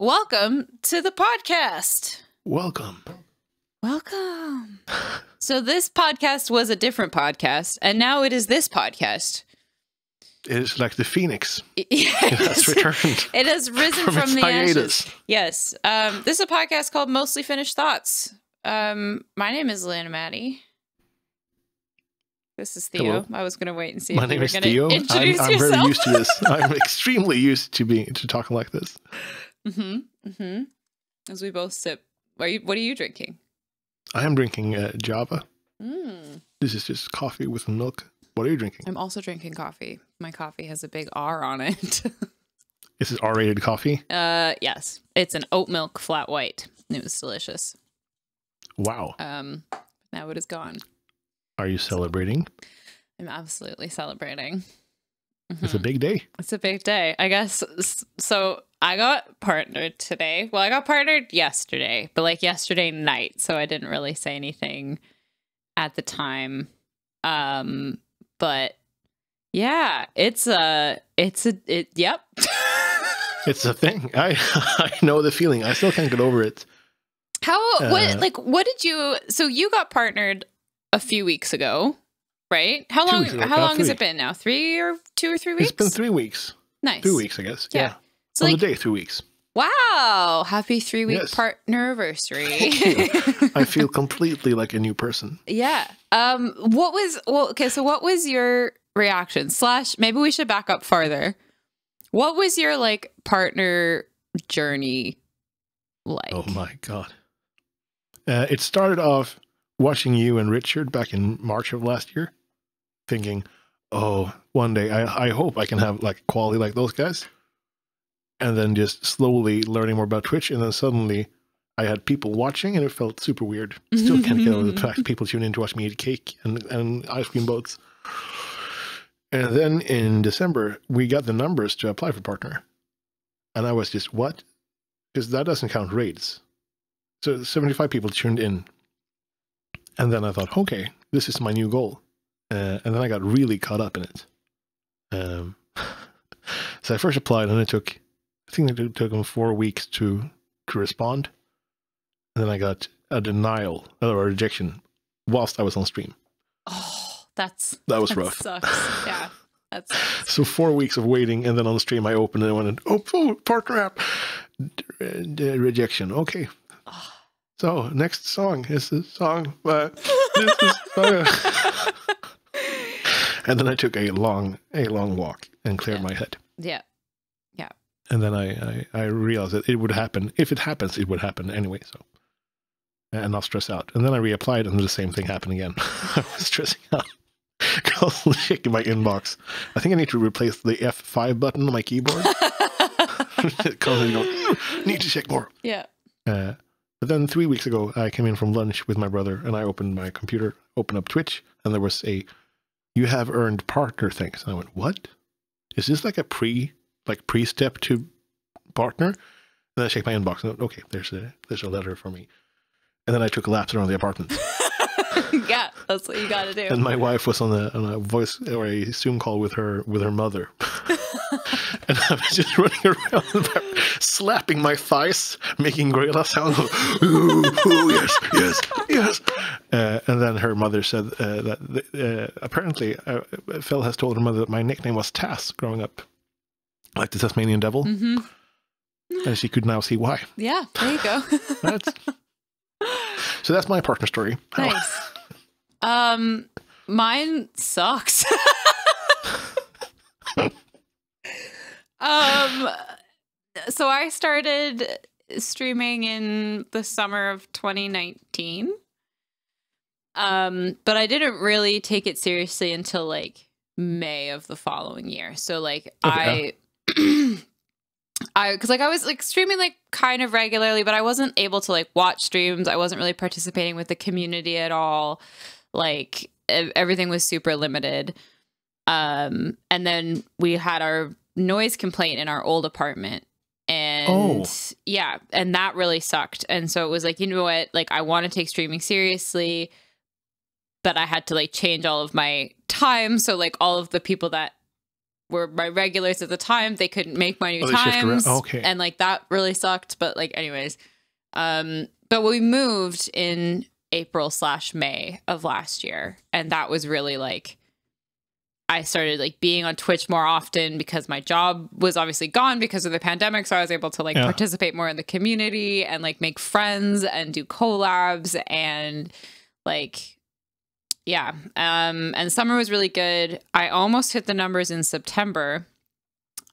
Welcome to the podcast. Welcome. So this podcast was a different podcast, and now it is this podcast. It is like the phoenix. Yes. It has returned. It has risen from its the hiatus. ashes. Yes. This is a podcast called Mostly Finished Thoughts. My name is Alanna Matty. This is Theo. Hello. I was going to wait and see My if you name were is going to Theo. introduce I'm yourself. very used to this. I'm extremely used to talking like this. As we both sip. What are you drinking? I am drinking Java. Mm. This is just coffee with milk. What are you drinking? I'm also drinking coffee. My coffee has a big R on it. This is R-rated coffee. Yes. It's an oat milk flat white. It was delicious. Wow. Now it is gone. Are you celebrating? I'm absolutely celebrating. It's a big day. It's a big day, I guess. So I got partnered today. Well, I got partnered yesterday, but like yesterday night. So I didn't really say anything at the time. But yeah, yep. It's a thing. I know the feeling. I still can't get over it. What did you, so you got partnered a few weeks ago, right? How long has it been now? 2 or 3 weeks? It's been 3 weeks. Nice. 2 weeks, I guess. Yeah. So On the day, 3 weeks. Wow. Happy 3-week Yes. partner-versary. I feel completely like a new person. Yeah. So what was your reaction? / maybe we should back up farther. What was your like partner journey like? Oh my God. It started off watching you and Richard back in March of last year, thinking, oh, one day I hope I can have like quality like those guys. And then just slowly learning more about Twitch. And then suddenly I had people watching and it felt super weird. Still can't get over the fact people tune in to watch me eat cake and ice cream boats. And then in December, we got the numbers to apply for partner. And I was just, what? Because that doesn't count raids. So 75 people tuned in. And then I thought, okay, this is my new goal. And then I got really caught up in it. So I first applied and I think it took them 4 weeks to respond. And then I got a denial or a rejection whilst I was on stream. Oh, that was rough. Sucks. Yeah. That sucks. So 4 weeks of waiting, and then on the stream I opened it and went, oh, partner app. Rejection. Okay. Oh. So next song is the song. And then I took a long walk and cleared my head. Yeah. And then I realized that it would happen. If it happens, it would happen anyway. So, and not stress out. And then I reapplied, and the same thing happened again. I was stressing out. Constantly checking my inbox. I think I need to replace the F5 button on my keyboard. Constantly going, need to check more. Yeah. But then 3 weeks ago, I came in from lunch with my brother, and I opened my computer, opened up Twitch, and there was a "you have earned partner" thing. And I went, what? Is this like a pre-step to partner? And then I checked my inbox and I went, okay, there's a letter for me. And then I took laps around the apartment. Yeah, that's what you got to do. And my wife was on a voice or a Zoom call with her mother. And I was just running around slapping my thighs, making gorilla sounds. Yes. And then her mother said that apparently Phil has told her mother that my nickname was Tass growing up. Like the Tasmanian devil. Mm-hmm. And she could now see why. Yeah, there you go. So that's my partner story. Nice. Mine sucks. So I started streaming in the summer of 2019. But I didn't really take it seriously until like May of the following year. So like because I was like streaming like kind of regularly, but I wasn't able to like watch streams. I wasn't really participating with the community at all. Like everything was super limited. And then we had our noise complaint in our old apartment, and and that really sucked. And so it was like, you know what, like I want to take streaming seriously, but I had to like change all of my time. So like all of the people that were my regulars at the time, they couldn't make my new they shift around. times. Okay. And like that really sucked. But like, anyways, but we moved in April/May of last year. And that was really like, I started like being on Twitch more often because my job was obviously gone because of the pandemic. So I was able to like participate more in the community and like make friends and do collabs and like, yeah. And summer was really good. I almost hit the numbers in September.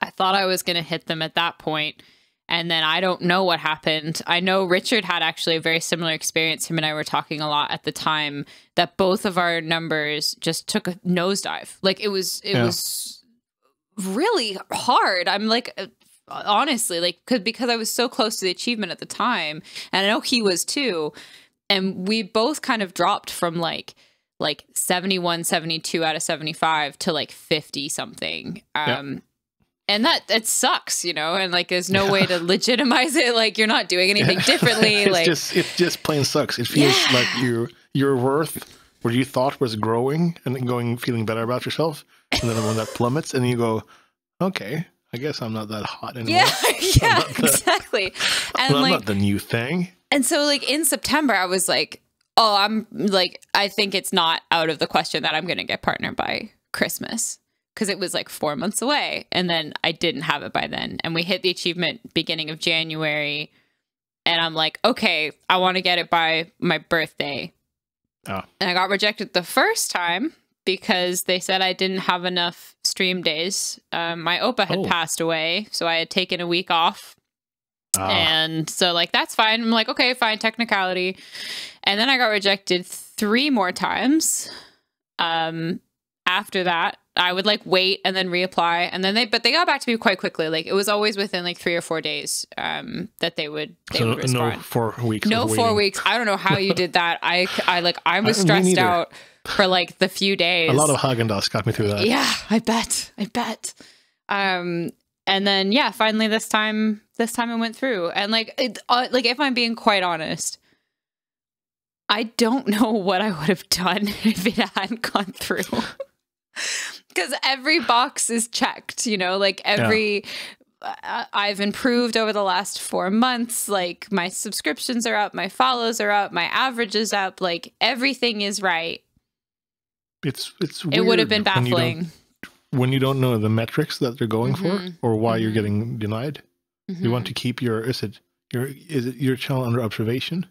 I thought I was going to hit them at that point. And then I don't know what happened. I know Richard had actually a very similar experience. Him and I were talking a lot at the time that both of our numbers just took a nosedive. Like it was really hard. I'm like, honestly, like, because I was so close to the achievement at the time. And I know he was too. And we both kind of dropped from like 71, 72 out of 75 to like 50 something. And that it sucks, you know, and like there's no way to legitimize it. Like you're not doing anything differently. It just plain sucks. It feels like your worth, what you thought was growing and then feeling better about yourself, and then when that plummets, and you go, okay, I guess I'm not that hot anymore. Yeah, exactly. And I'm not the new thing. And so like in September, I was like, oh, I'm like, I think it's not out of the question that I'm going to get partnered by Christmas. Because it was like 4 months away. And then I didn't have it by then. And we hit the achievement beginning of January. And I'm like, okay, I want to get it by my birthday. Oh. And I got rejected the first time because they said I didn't have enough stream days. My Oppa had passed away. So I had taken a week off. And so like, that's fine. I'm like, okay, fine, technicality. And then I got rejected 3 more times. After that, I would like wait and then reapply, and then they got back to me quite quickly. Like it was always within like 3 or 4 days that they would respond. No 4 weeks. No 4 weeks. I don't know how you did that. I was stressed out for like the few days. A lot of Haagen-Dazs got me through that. Yeah, I bet. And then finally this time it went through. And like if I'm being quite honest, I don't know what I would have done if it hadn't gone through. Because every box is checked, you know, like I've improved over the last 4 months. Like my subscriptions are up, my follows are up, my average is up, like everything is right. It's weird. It would have been baffling. When you don't know the metrics that they're going for or why you're getting denied. You want to keep is it your channel under observation?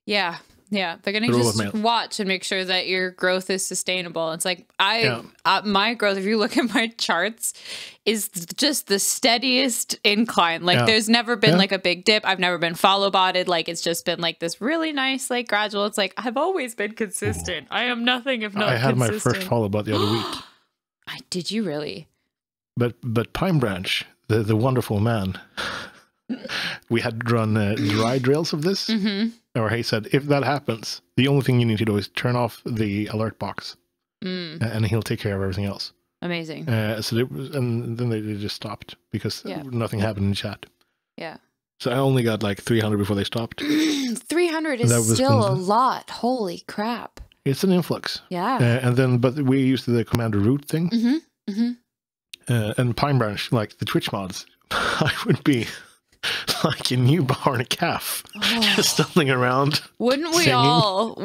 Yeah. Yeah, they're going to just watch and make sure that your growth is sustainable. It's like my growth, if you look at my charts, is just the steadiest incline. Like there's never been like a big dip. I've never been follow botted. Like it's just been like this really nice, like gradual. It's like I've always been consistent. I am nothing if not consistent. I had my first follow bot the other week. Did you really? But Pine Branch, the wonderful man, we had run dry drills of this. Or he said, if that happens, the only thing you need to do is turn off the alert box, and he'll take care of everything else. Amazing. And then they just stopped because nothing happened in chat. Yeah. So I only got like 300 before they stopped. 300 is still a lot. Holy crap. It's an influx. Yeah. But we used the commander root thing. And Pine Branch, like the Twitch mods, I would be like a newborn calf, just stumbling around. Wouldn't we all?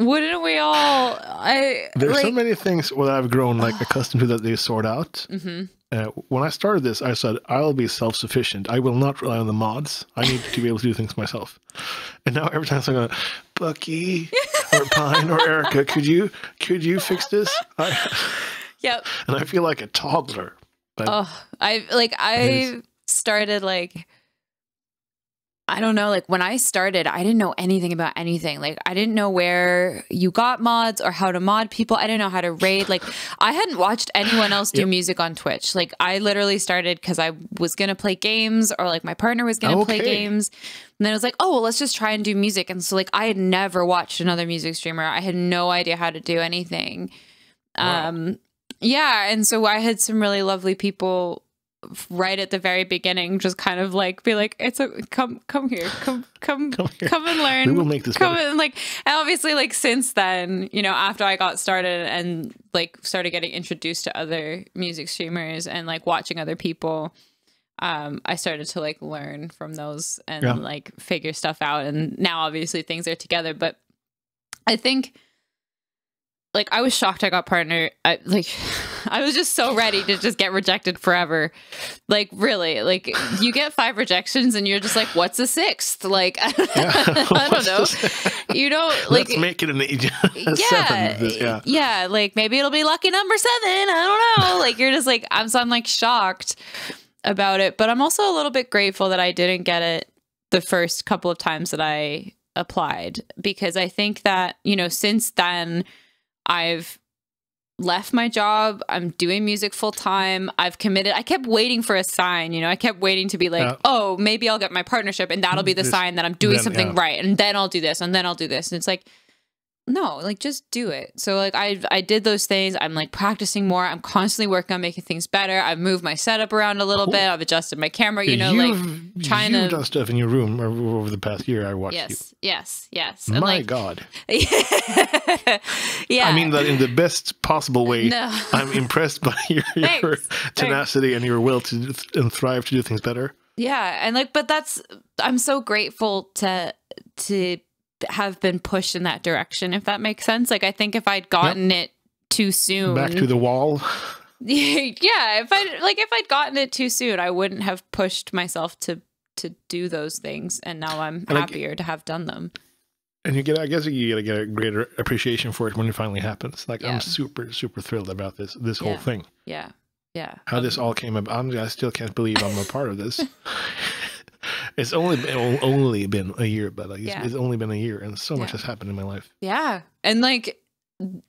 There's so many things where I've grown like accustomed to that they sort out. When I started this, I said, I'll be self-sufficient. I will not rely on the mods. I need to be able to do things myself. And now every time I go, Bucky or Pine or Erica, could you fix this? Yep. And I feel like a toddler. But I started like, I don't know, like when I started, I didn't know anything about anything. Like I didn't know where you got mods or how to mod people. I didn't know how to raid. Like I hadn't watched anyone else do music on Twitch. Like I literally started because I was going to play games or like my partner was going to play games. And then it was like, oh, well, let's just try and do music. And so like I had never watched another music streamer. I had no idea how to do anything. Wow. Yeah. And so I had some really lovely people right at the very beginning, just kind of like be like, it's a come here, come and learn. We will make this come better. and like, and obviously like since then, you know, after I got started and like started getting introduced to other music streamers and like watching other people, I started to like learn from those and like figure stuff out. And now obviously things are together, but I think like I was shocked I got partnered. I was just so ready to just get rejected forever. Like really, like you get 5 rejections and you're just like, what's a 6th? Like I don't know. You don't like. Let's make it an 7. Yeah, like maybe it'll be lucky number 7. I don't know. Like you're just like I'm like shocked about it, but I'm also a little bit grateful that I didn't get it the first couple of times that I applied, because I think that, you know, since then I've left my job. I'm doing music full time. I've committed. I kept waiting for a sign, you know, I kept waiting to be like, oh, maybe I'll get my partnership and that'll be the sign that I'm doing something right. And then I'll do this and then I'll do this. And it's like, no, like just do it. So like I did those things. I'm like practicing more. I'm constantly working on making things better. I've moved my setup around a little bit. I've adjusted my camera, you know, like trying to. You've done stuff in your room over the past year. I watched you. Yes. And my God. Yeah. I mean that in the best possible way. No. I'm impressed by your tenacity and your will to and thrive to do things better. Yeah, and like, but I'm so grateful to have been pushed in that direction, if that makes sense. Like I think if I'd gotten it too soon, back to the wall. Yeah, if I'd gotten it too soon, I wouldn't have pushed myself to do those things, and now I'm happier to have done them. And I guess you gotta get a greater appreciation for it when it finally happens. Like I'm super thrilled about this whole thing. Yeah. How this all came about. I still can't believe I'm a part of this. It's only been a year, but it's only been a year, and so much has happened in my life. Yeah, and like,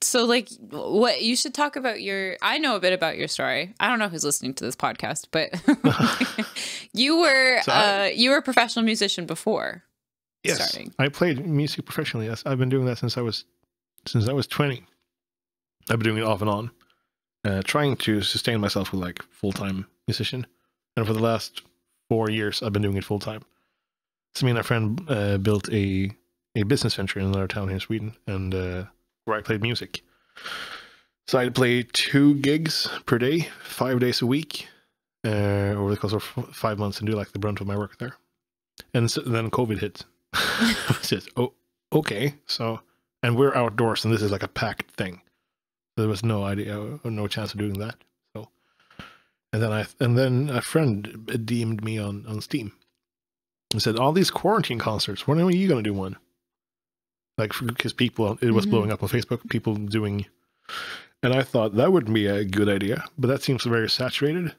so like, what you should talk about I know a bit about your story. I don't know who's listening to this podcast, but you were a professional musician before. Yes, starting. I played music professionally. Yes, I've been doing that since I was 20. I've been doing it off and on, trying to sustain myself with like full-time musician, and for the last 4 years, I've been doing it full time. So me and a friend built a business venture in another town here in Sweden, and where I played music. So I'd play 2 gigs per day, 5 days a week, over the course of 5 months, and do like the brunt of my work there. And so, then COVID hit. I said, "Oh, okay." So, and we're outdoors, and this is like a packed thing. There was no idea, or no chance of doing that. And then a friend DM'd me on Steam and said, all these quarantine concerts, when are you going to do one? Like, because it was blowing up on Facebook, people doing, and I thought that wouldn't be a good idea, but that seems very saturated,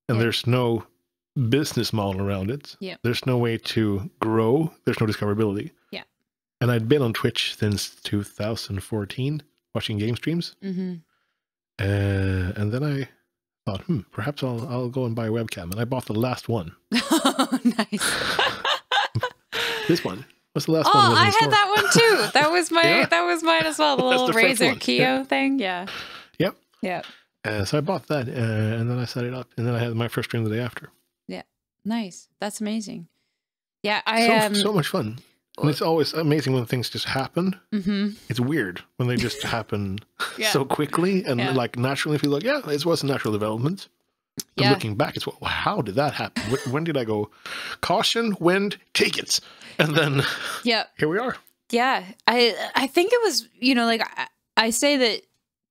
and there's no business model around it. Yeah. There's no way to grow. There's no discoverability. Yeah. And I'd been on Twitch since 2014, watching game streams. Mm-hmm. And then I thought, perhaps I'll go and buy a webcam, and I bought the last one. Oh, nice. This one. What's the last one? Oh, I had that one too. That was mine as well. The little Razer Keo thing. Yeah. Yep. So I bought that, and then I set it up, and then I had my first stream the day after. Yeah. Nice. That's amazing. Yeah, so much fun. And it's always amazing when things just happen. Mm-hmm. It's weird when they just happen so quickly and like naturally feel like, it was a natural development. But looking back, it's how did that happen? When did I go, caution, wind, take it? And then here we are. Yeah, I think it was, like I say that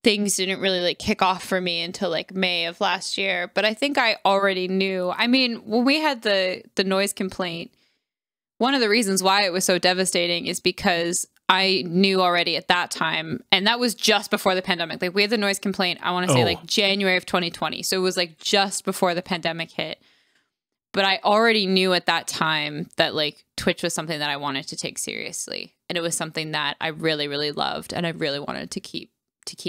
things didn't really like kick off for me until like May of last year. But I think I already knew. I mean, when we had the noise complaint, one of the reasons why it was so devastating is because I knew already at that time, and that was just before the pandemic. Like we had the noise complaint, I want to say like January of 2020. So it was like just before the pandemic hit. But I already knew at that time that like Twitch was something that I wanted to take seriously. And it was something that I really, really loved and I really wanted to keep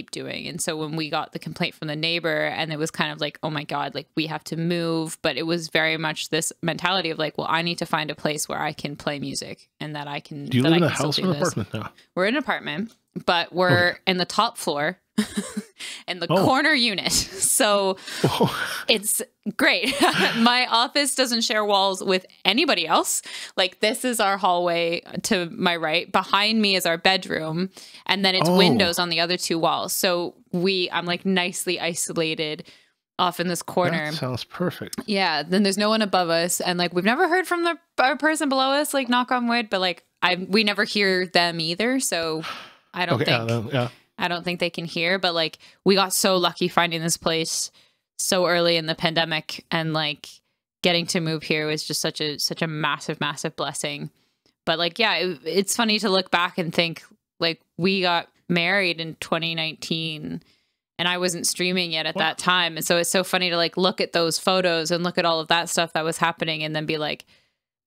doing. And so when we got the complaint from the neighbor, and it was kind of like, oh my God, like we have to move. But it was very much this mentality of like, well, I need to find a place where I can play music and that I can. Do you live in a house or an apartment now? We're in an apartment, but we're in the top floor. in the corner unit. So it's great. My office doesn't share walls with anybody else. Like, this is our hallway to my right. Behind me is our bedroom. And then it's windows on the other two walls. So I'm like nicely isolated off in this corner. That sounds perfect. Yeah. Then there's no one above us. And like, we've never heard from our person below us, like, knock on wood, but like, we never hear them either. So I don't think, I don't think they can hear, but like, we got so lucky finding this place so early in the pandemic, and like getting to move here was just such a massive, massive blessing. But like, yeah, it's funny to look back and think, like, we got married in 2019 and I wasn't streaming yet at that time. And so it's so funny to like look at those photos and look at all of that stuff that was happening and then be like,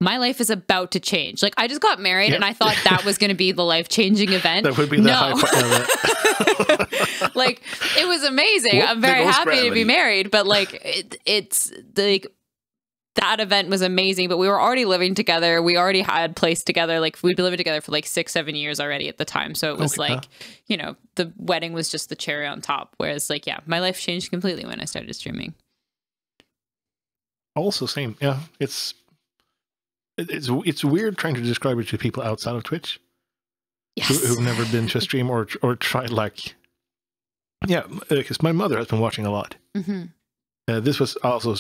my life is about to change. Like, I just got married and I thought that was going to be the life-changing event. That would be the high point of it. Like, it was amazing. I'm very happy to be married, but like, it's like, that event was amazing, but we were already living together. We already had place together. Like, we'd been living together for like 6-7 years already at the time. So it was like, you know, the wedding was just the cherry on top. Whereas like, yeah, my life changed completely when I started streaming. Also, same. Yeah. It's weird trying to describe it to people outside of Twitch. Yes. Who've never been to a stream or tried, like, because my mother has been watching a lot. Mm-hmm. This was also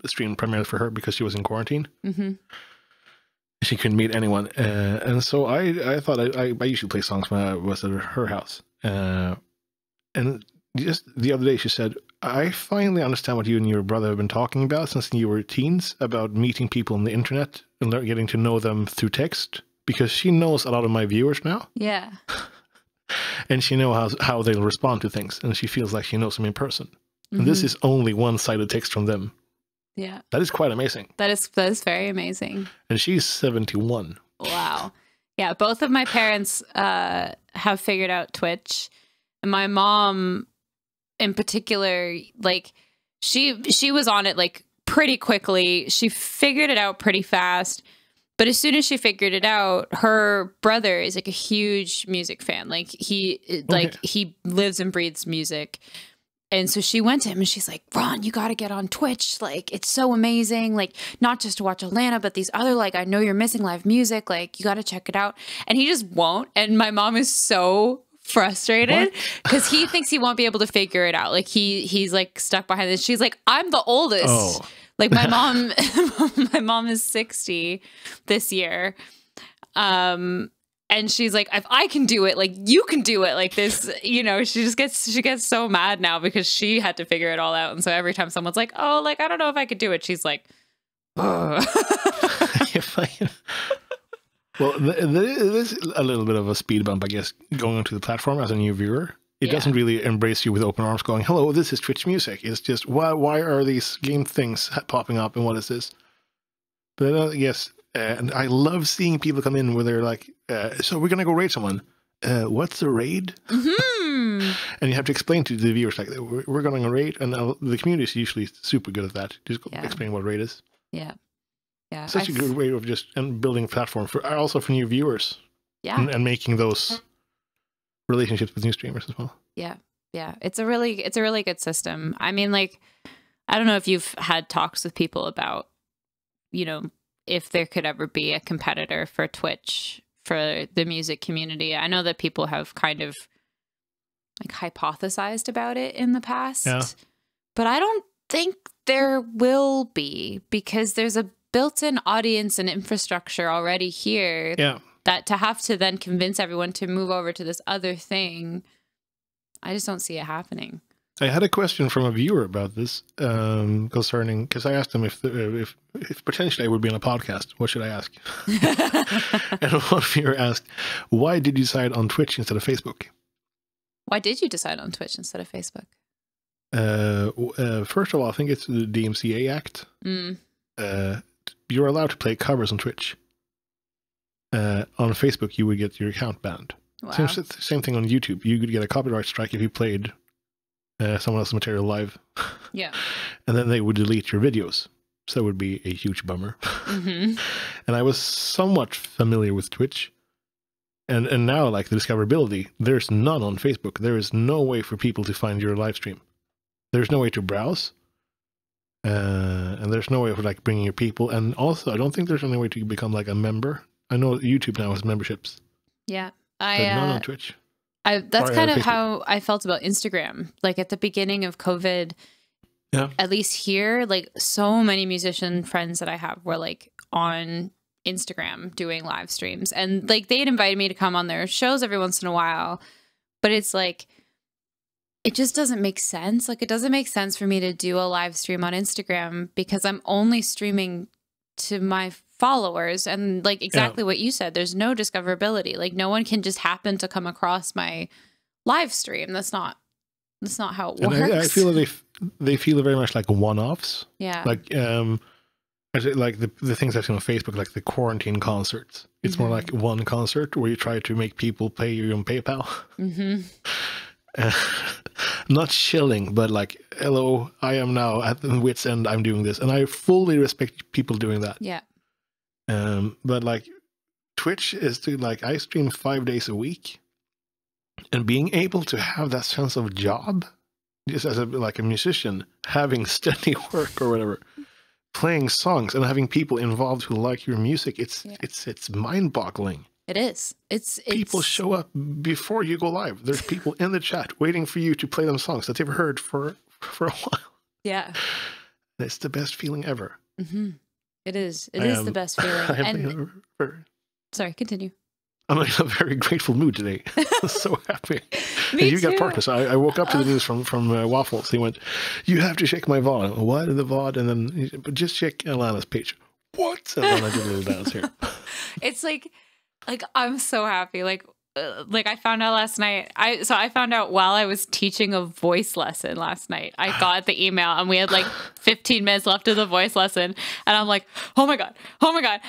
streamed primarily for her because she was in quarantine. Mm-hmm. She couldn't meet anyone. And so I thought I usually play songs when I was at her house. And just the other day she said, I finally understand what you and your brother have been talking about since you were teens, about meeting people on the internet and getting to know them through text, because she knows a lot of my viewers now. Yeah. And she knows how they'll respond to things. And she feels like she knows them in person. And this is only one-sided text from them. Yeah. That is quite amazing. That is very amazing. And she's 71. Wow. Yeah, both of my parents have figured out Twitch. And my mom in particular, like, she was on it like pretty quickly. She figured it out pretty fast. But as soon as she figured it out, her brother is like a huge music fan. Like, he lives and breathes music. And so she went to him and she's like, Ron, you got to get on Twitch. Like, it's so amazing. Like, not just to watch Alanna, but these other, like, I know you're missing live music. Like, you got to check it out. And he just won't. And my mom is so frustrated because he thinks he won't be able to figure it out. Like, he's like stuck behind this. She's like, I'm the oldest. Oh. Like, my mom is 60 this year. And she's like, if I can do it, like, you can do it. Like, this, you know, she gets so mad now because she had to figure it all out. And so every time someone's like, oh, like, I don't know if I could do it, she's like, oh. Well, there's a little bit of a speed bump, I guess, going onto the platform as a new viewer. It doesn't really embrace you with open arms going, hello, this is Twitch music. It's just, why are these game things popping up and what is this? But yes, and I love seeing people come in where they're like, so we're going to go raid someone. What's a raid? Mm-hmm. And you have to explain to the viewers, like, we're going to raid. And the community is usually super good at that. Just explain what raid is. Yeah. Yeah. Such a good way of just building a platform also for new viewers. Yeah. And making those relationships with new streamers as well. Yeah. Yeah. It's a really good system. I mean, like, I don't know if you've had talks with people about, you know, if there could ever be a competitor for Twitch for the music community. I know that people have kind of like hypothesized about it in the past, but I don't think there will be, because there's a built-in audience and infrastructure already here. Yeah. That to have to then convince everyone to move over to this other thing, I just don't see it happening. I had a question from a viewer about this concerning, because I asked him if potentially I would be on a podcast, what should I ask? And one viewer asked, why did you decide on Twitch instead of Facebook? Why did you decide on Twitch instead of Facebook? First of all, I think it's the DMCA Act. You're allowed to play covers on Twitch. On Facebook, you would get your account banned. Wow. Same thing on YouTube. You could get a copyright strike if you played someone else's material live. Yeah. And then they would delete your videos. So that would be a huge bummer. And I was somewhat familiar with Twitch. And now, like, the discoverability, there's none on Facebook. There is no way for people to find your live stream. There's no way to browse. And there's no way for, like, bringing your people. And also, I don't think there's any way to become, like, a member. I know YouTube now has memberships. Yeah. But not on Twitch. That's kind of how I felt about Instagram. Like, at the beginning of COVID, at least here, like, so many musician friends that I have were, like, on Instagram doing live streams, and like they'd invited me to come on their shows every once in a while, but it's like it just doesn't make sense. Like, it doesn't make sense for me to do a live stream on Instagram because I'm only streaming to my followers, and like exactly what you said, there's no discoverability. Like, no one can just happen to come across my live stream. That's not how it works. And I feel that they feel very much like one-offs. Yeah. Like the things I've seen on Facebook, like the quarantine concerts. It's more like one concert where you try to make people pay you on PayPal. Not shilling, but like, hello, I am now at the wit's end. I'm doing this, and I fully respect people doing that. Yeah. But like, Twitch is to, like, I stream 5 days a week, and being able to have that sense of job, just as a musician, having steady work or whatever. Playing songs and having people involved who like your music, it's mind-boggling. It is. It's people show up before you go live. There's people in the chat waiting for you to play them songs that they've heard for a while. Yeah, it's the best feeling ever. It is. It is the best feeling. Sorry, continue. I'm in a very grateful mood today. I'm so happy. Me you too. got partners. I woke up to the news from Waffles. He went, "You have to check my VOD." What in the VOD? And then, but just check Alanna's page. What? And then I did a little dance here. It's like I'm so happy. Like I found out last night. I found out while I was teaching a voice lesson last night. I got the email and we had like 15 minutes left of the voice lesson, and I'm like, oh my god.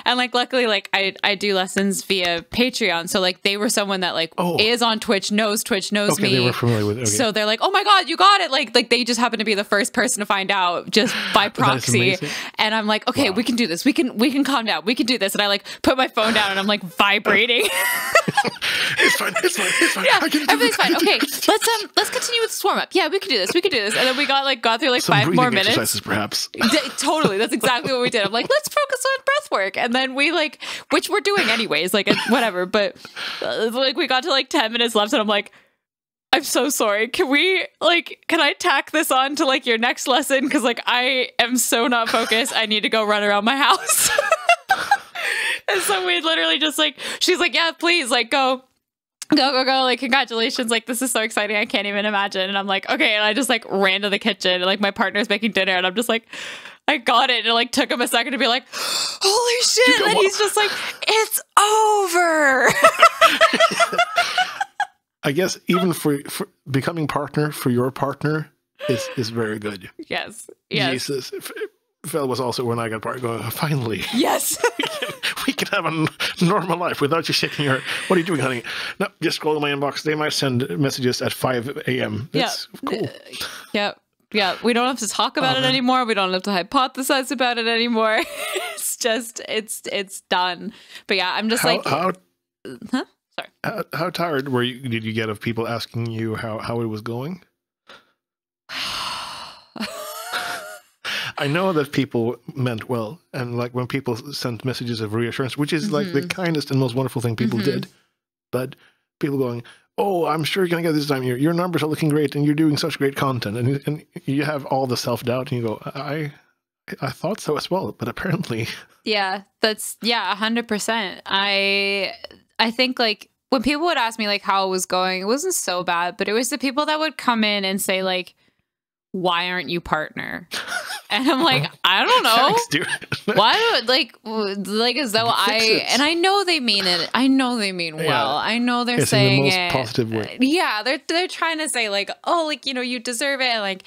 And like, luckily, like I do lessons via Patreon, so like they were someone that like is on Twitch, knows me. They were familiar with it. Okay. So they're like, oh my god, you got it. Like they just happened to be the first person to find out just by proxy. And I'm like, okay, we can do this. We can calm down. We can do this. And I like put my phone down and I'm like vibrating. It's fine. Yeah, everything's fine. Okay, let's continue with this warm up. Yeah, we can do this. And then we got through like some 5 more minutes. Exercises, perhaps. Totally, that's exactly what we did. I'm like, let's focus on breath work, and then we like, which we're doing anyways, like whatever. But like we got to like 10 minutes left, and I'm like, I'm so sorry. Can I tack this on to like your next lesson? Because like I am so not focused. I need to go run around my house. And so we literally just like, she's like, yeah, please, like go. Like, congratulations. Like, this is so exciting. I can't even imagine. And I'm like, okay. And I just like ran to the kitchen, and like my partner's making dinner, and I'm just like, I got it. And it like took him a second to be like, holy shit. And he's just like, it's over. I guess even for becoming partner for your partner is very good. Yes. Jesus. Phil was also when I got part going, finally. Yes. we can have a normal life without you shaking your, what are you doing, honey? No, just scroll in my inbox. They might send messages at 5 a.m. That's cool. Yeah. We don't have to talk about it anymore. We don't have to hypothesize about it anymore. It's just, it's done. But yeah, I'm just Sorry. How tired did you get of people asking you how it was going? I know that people meant well, and like when people sent messages of reassurance, which is like the kindest and most wonderful thing people did, but people going, "Oh, I'm sure you're gonna get this time. Your numbers are looking great, and you're doing such great content," and you have all the self doubt, and you go, "I thought so as well, but apparently." Yeah, 100%. I think like when people would ask me like how it was going, it wasn't so bad, but it was the people that would come in and say like, why aren't you partner? And I'm like, I don't know. Thanks, dude. Why like as though and I know they mean it. I know they mean well. I know they're saying in the most positive way. Yeah, they're trying to say like, oh, like, you know, you deserve it. And like,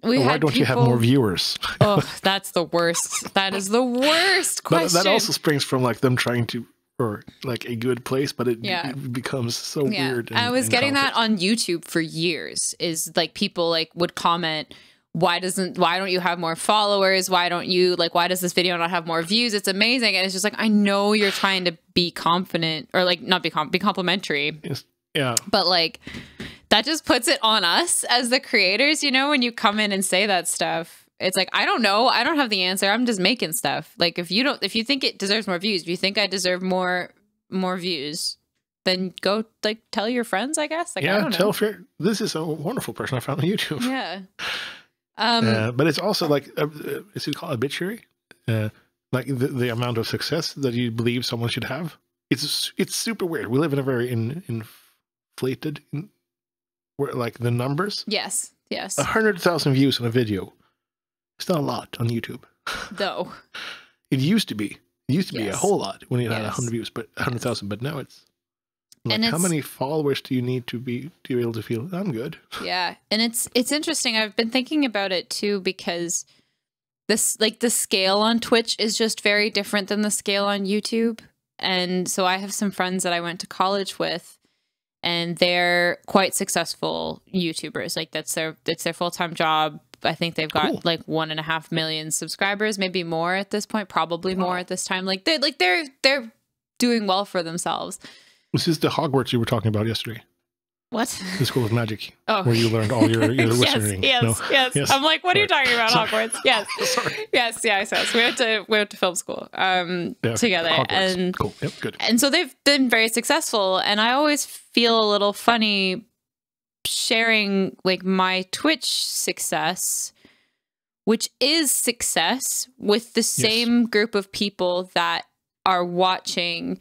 why don't you have more viewers? Oh, that's the worst. That is the worst question. That also springs from like them trying to, or like a good place, but it becomes so weird. I was getting that on YouTube for years. Is like people like would comment, why don't you have more followers? Why don't you why does this video not have more views? It's amazing. And it's just like, I know you're trying to be confident or like not be complimentary. Yes. Yeah. But like that just puts it on us as the creators, you know, when you come in and say that stuff. It's like, I don't know. I don't have the answer. I'm just making stuff. Like if you think it deserves more views, if you think I deserve more views, then go like tell your friends, I guess. Like, yeah, I don't know. this is a wonderful person I found on YouTube. Yeah. But it's also like, is it called obituary? Like the amount of success that you believe someone should have. It's super weird. We live in a very inflated, where like the numbers. Yes. 100,000 views on a video. It's not a lot on YouTube. Though. It used to be. It used to be a whole lot when you had 100 views, but 100,000. But now it's like, how many followers do you need to be able to feel I'm good? Yeah, and it's interesting. I've been thinking about it too because this the scale on Twitch is just very different than the scale on YouTube. And so I have some friends that I went to college with, and they're quite successful YouTubers. Like it's their full-time job. I think they've got like 1.5 million subscribers, maybe more at this point, probably more at this time. Like they're doing well for themselves. This is the Hogwarts you were talking about yesterday. What? The School of Magic. Oh. Where you learned all your wizarding. Yes. I'm like, what are you talking about, Hogwarts? Yes. Sorry. Yes. We went to film school together. Hogwarts. And cool. Yep, good. And so they've been very successful. And I always feel a little funny sharing like my Twitch success, which is success, with the same group of people that are watching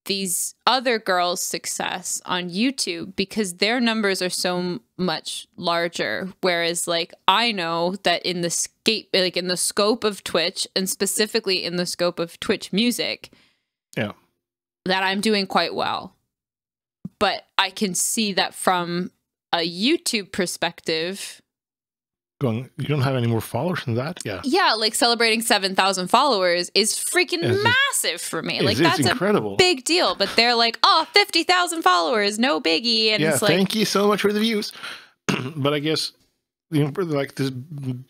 these other girls' success on YouTube, because their numbers are so much larger. Whereas like I know that in the scope of Twitch, and specifically in the scope of Twitch music, that I'm doing quite well. But I can see that from a YouTube perspective. You don't have any more followers than that? Yeah, like celebrating 7,000 followers is freaking massive for me. Like that's incredible. A big deal. But they're like, 50,000 followers, no biggie. And it's like, thank you so much for the views. But I guess, you know, like this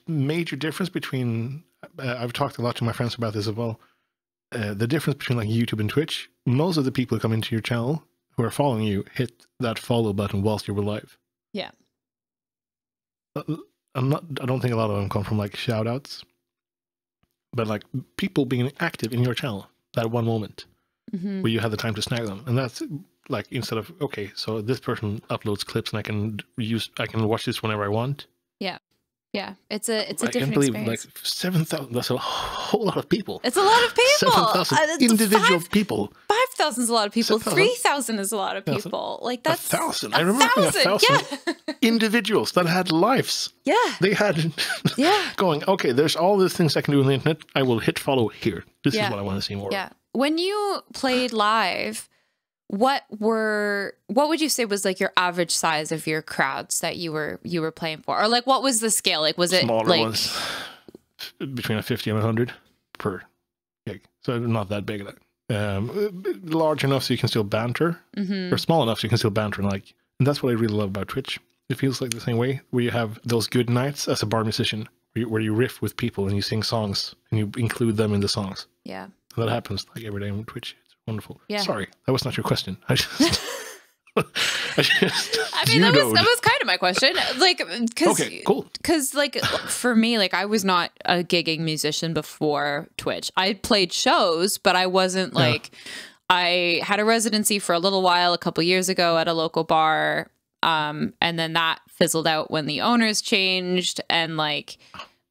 major difference between, I've talked a lot to my friends about this as well. The difference between like YouTube and Twitch, most of the people who come into your channel who are following you hit that follow button whilst you were live. Yeah. I don't think a lot of them come from like shout outs, but like people being active in your channel that one moment where you have the time to snag them. And that's like, instead of, okay, so this person uploads clips and I can watch this whenever I want. Yeah, it's a different can't believe experience. Like 7,000. That's a whole lot of people. It's a lot of people. 7,000 individual people. 5,000 is a lot of people. 3,000 is a lot of people. Like that's 1,000. I remember 1,000 individuals that had lives. Yeah, they had. Going. Okay, there's all these things I can do on the internet. I will hit follow here. This is what I want to see more. Yeah. When you played live, what would you say was like your average size of your crowds that you were playing for? Or like what was the scale? Like was it smaller like ones, between a 50 and 100 per gig. So not that big. Large enough so you can still banter, or small enough so you can still banter, and that's what I really love about Twitch. It feels like the same way where you have those good nights as a bar musician where you riff with people and you sing songs and you include them in the songs. Yeah. That happens like every day on Twitch. Wonderful. Yeah. Sorry, that was not your question. I mean, that was kind of my question. Like, okay, cool. Because like for me, like I was not a gigging musician before Twitch. I played shows, but I wasn't like. I had a residency for a little while a couple years ago at a local bar, and then that fizzled out when the owners changed, and like.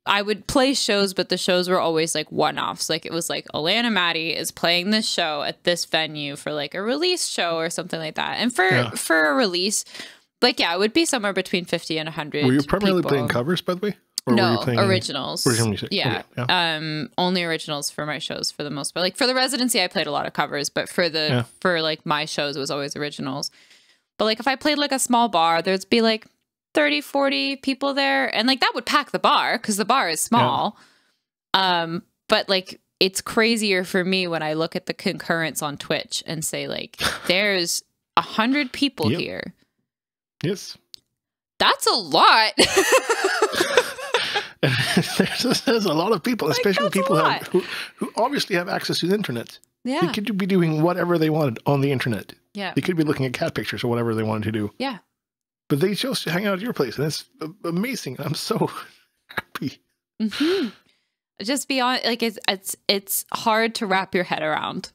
I would play shows, but the shows were always like one-offs. Like it was like Alanna Matty is playing this show at this venue for like a release show or something like that. And for a release, like it would be somewhere between 50 and 100. Were you primarily playing covers, by the way? Or no, were you playing originals. Original music. Yeah. Okay, only originals for my shows for the most part. Like for the residency, I played a lot of covers, but for like my shows, it was always originals. But like if I played like a small bar, there'd be like 30, 40 people there. And like that would pack the bar because the bar is small. But like it's crazier for me when I look at the concurrence on Twitch and say like there's 100 people here. Yes. That's a lot. There's a lot of people, Like, especially that's a people lot. who obviously have access to the internet. They Yeah. could be doing whatever they wanted on the internet. Yeah. They could be looking at cat pictures or whatever they wanted to do. Yeah. But they chose to hang out at your place, and it's amazing. I'm so happy. Mm-hmm. Just beyond, like, it's hard to wrap your head around.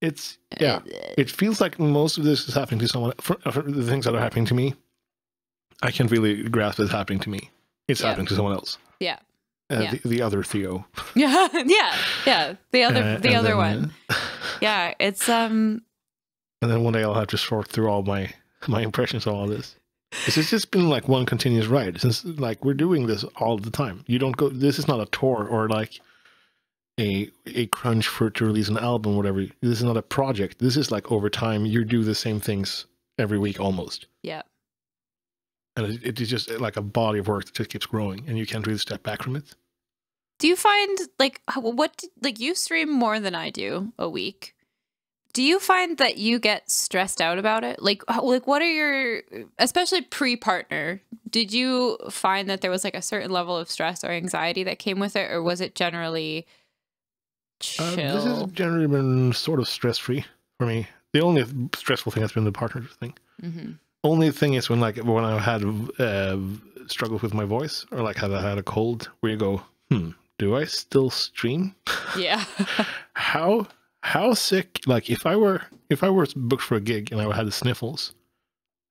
It's, yeah. It feels like most of this is happening to someone. For the things that are happening to me, I can't really grasp it's happening to me. It's happening to someone else. Yeah. The other Theo. Yeah. Yeah. The other one. Uh, Yeah. It's And then one day I'll have to sort through all my impressions of all this. It's just been like one continuous ride since like we're doing this all the time. You don't go. This is not a tour or like a crunch to release an album, or whatever. This is not a project. This is like over time. You do the same things every week almost. Yeah. And it is just like a body of work that just keeps growing, and you can't really step back from it. Do you find like you stream more than I do a week? Do you find that you get stressed out about it? Like what are your, especially pre-partner, did you find that there was like a certain level of stress or anxiety that came with it, or was it generally chill? This has generally been sort of stress-free for me. The only stressful thing has been the partner thing. Mm-hmm. Only thing is when I had struggles with my voice, or like I had a cold, where you go, do I still stream? Yeah. How sick? Like if I were booked for a gig and I had the sniffles,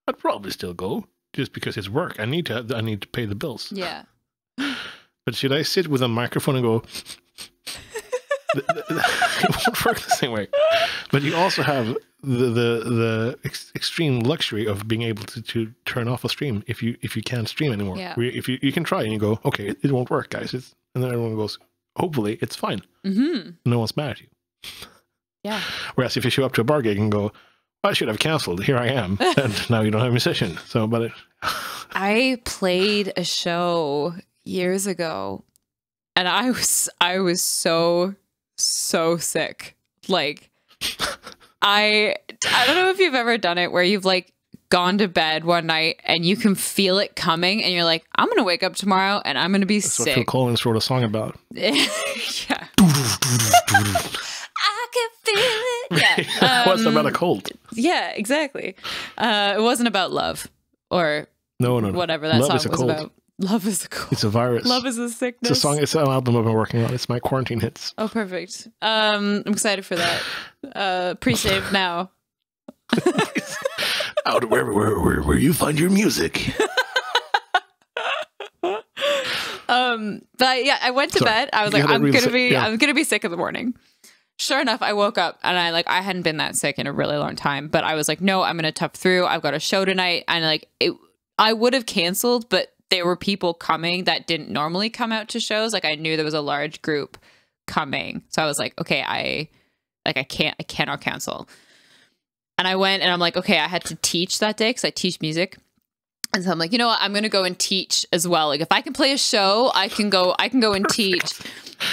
I'd probably still go just because it's work. I need to pay the bills. Yeah. But should I sit with a microphone and go? It won't work the same way. But you also have the extreme luxury of being able to turn off a stream if you can't stream anymore. Yeah. If you can try and you go, okay, it won't work, guys. And then everyone goes, hopefully it's fine. Mm-hmm. No one's mad at you. Yeah. Whereas if you show up to a bar gig and go, I should have canceled. Here I am, and now you don't have a musician. So, but I played a show years ago, and I was so sick. Like, I don't know if you've ever done it where you've like gone to bed one night and you can feel it coming, and you're like, I'm gonna wake up tomorrow and I'm gonna be that's sick. what Phil Collins wrote a song about. Yeah. I can feel it. Yeah. What's about a cold? Yeah, exactly. It wasn't about love or No. whatever that Love song is a was cold. about. Love is a cold. It's a virus. Love is a sickness. It's a song. It's an album I've been working on. It's my quarantine hits. Oh, perfect. I'm excited for that. Pre-save now. Out where you find your music. But yeah, I went to bed. I was like, I'm gonna be sick in the morning. Sure enough, I woke up and I hadn't been that sick in a really long time. But I was like, no, I'm gonna tough through. I've got a show tonight, and like I would have canceled, but there were people coming that didn't normally come out to shows. Like I knew there was a large group coming, so I was like, okay, I cannot cancel. And I went, and I'm like, okay, I had to teach that day because I teach music. And so I'm like, you know what? I'm going to go and teach as well. Like if I can play a show, I can go and teach.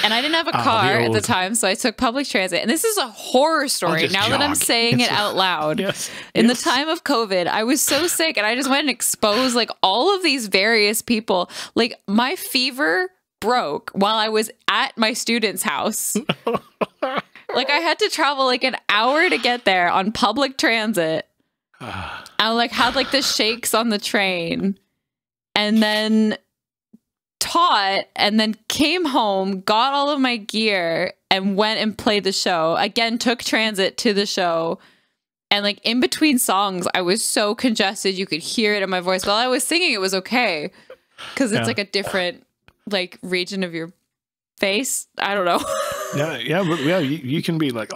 And I didn't have a car at the time, so I took public transit. And this is a horror story now that I'm saying it out loud. Yes. In the time of COVID, I was so sick, and I just went and exposed like all of these various people. Like my fever broke while I was at my student's house. Like I had to travel like an hour to get there on public transit. I like had like the shakes on the train, and then taught, and then came home, got all of my gear, and went and played the show. Again, took transit to the show. And like in between songs, I was so congested you could hear it in my voice. While I was singing, it was okay because it's like a different like region of your face. I don't know. You can be like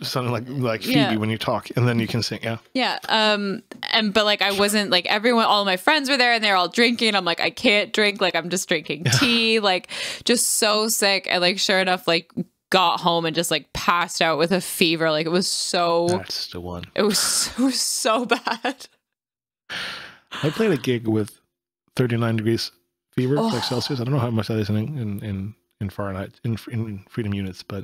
sounding like Phoebe when you talk, and then you can sing. But like I wasn't like all of my friends were there, and they're all drinking. I'm like, I can't drink. Like I'm just drinking tea. Like just so sick. And like sure enough, like got home and just like passed out with a fever. Like it was so. That's the one. It was so bad. I played a gig with 39 degrees fever, like Celsius. I don't know how much that is in Fahrenheit, in freedom units, but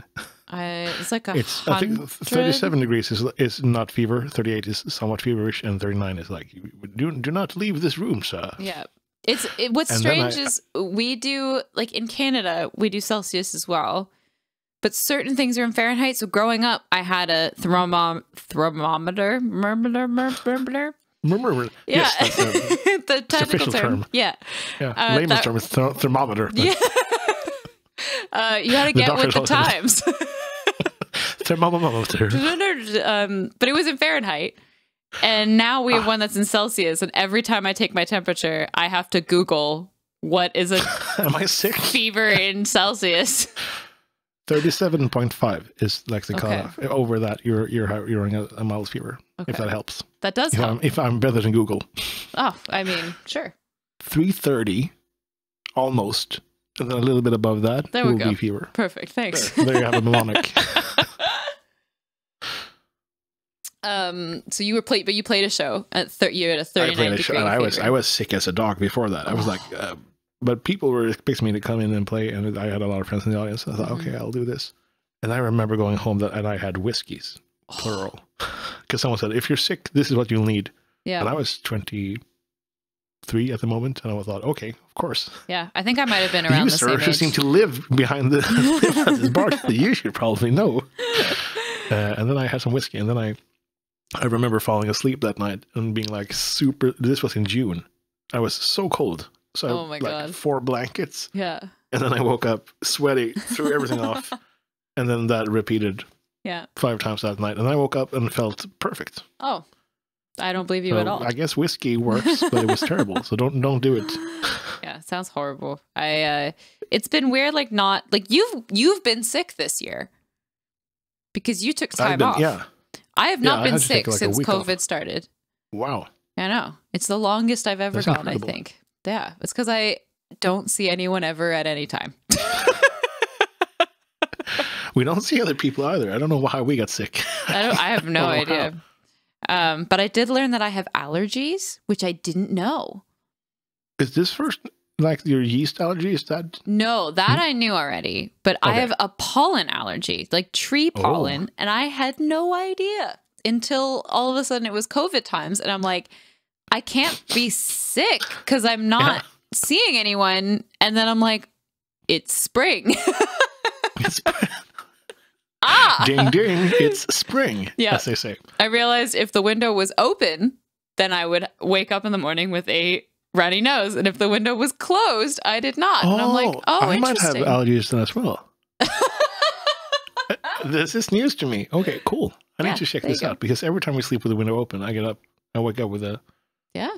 It's like I think 37 degrees is not fever. 38 is somewhat feverish, and 39 is like, do not leave this room, sir. Yeah. What's strange is we do, like in Canada, we do Celsius as well. But certain things are in Fahrenheit. So growing up, I had a thermometer. Yes, that's the technical term. Yeah. Layman's term is thermometer. Yeah. You got to get with the times. Thermometer. But it was in Fahrenheit. And now we have one that's in Celsius. And every time I take my temperature, I have to Google what is a Am I sick? fever in Celsius. 37.5 is like the cutoff. Over that, you're running a mild fever. Okay. If that helps. That does help. If I'm better than Google. Oh, I mean, sure. 330, almost, and then a little bit above that will be fever. Perfect. Thanks. There you have a mnemonic. So you played a show at you had a 39 degree and I was sick as a dog before that. I was like. But people were expecting me to come in and play, and I had a lot of friends in the audience. I thought, okay, I'll do this. And I remember going home and I had whiskeys, plural. Because someone said, if you're sick, this is what you'll need. Yeah. And I was 23 at the moment, and I thought, okay, of course. Yeah, I think I might have been around the same age. You, sir, seem to live behind this bar. You should probably know. And then I had some whiskey, and then I remember falling asleep that night and being like this was in June. I was so cold. So God. 4 blankets. Yeah. And then I woke up sweaty, threw everything off. And then that repeated 5 times that night. And I woke up and felt perfect. Oh, I don't believe you at all. I guess whiskey works, but it was terrible. So don't do it. Yeah, sounds horrible. It's been weird, like not like you've been sick this year because you took time off. Yeah. I have not been sick since COVID started. Wow. I know. It's the longest I've ever gone, incredible. I think. Yeah, it's because I don't see anyone ever at any time. We don't see other people either. I don't know how we got sick. I have no idea. But I did learn that I have allergies, which I didn't know. Is this first like your yeast allergy? Is that? No, that I knew already. But I have a pollen allergy, like tree pollen, and I had no idea until all of a sudden it was COVID times, and I'm like, I can't be sick because I'm not seeing anyone. And then I'm like, it's spring. Ding, ding, it's spring, as they say. I realized if the window was open, then I would wake up in the morning with a runny nose. And if the window was closed, I did not. And I'm like, I might have allergies then as well. This is news to me. Okay, cool. I need to check this out because every time we sleep with the window open, I wake up with a... Yeah.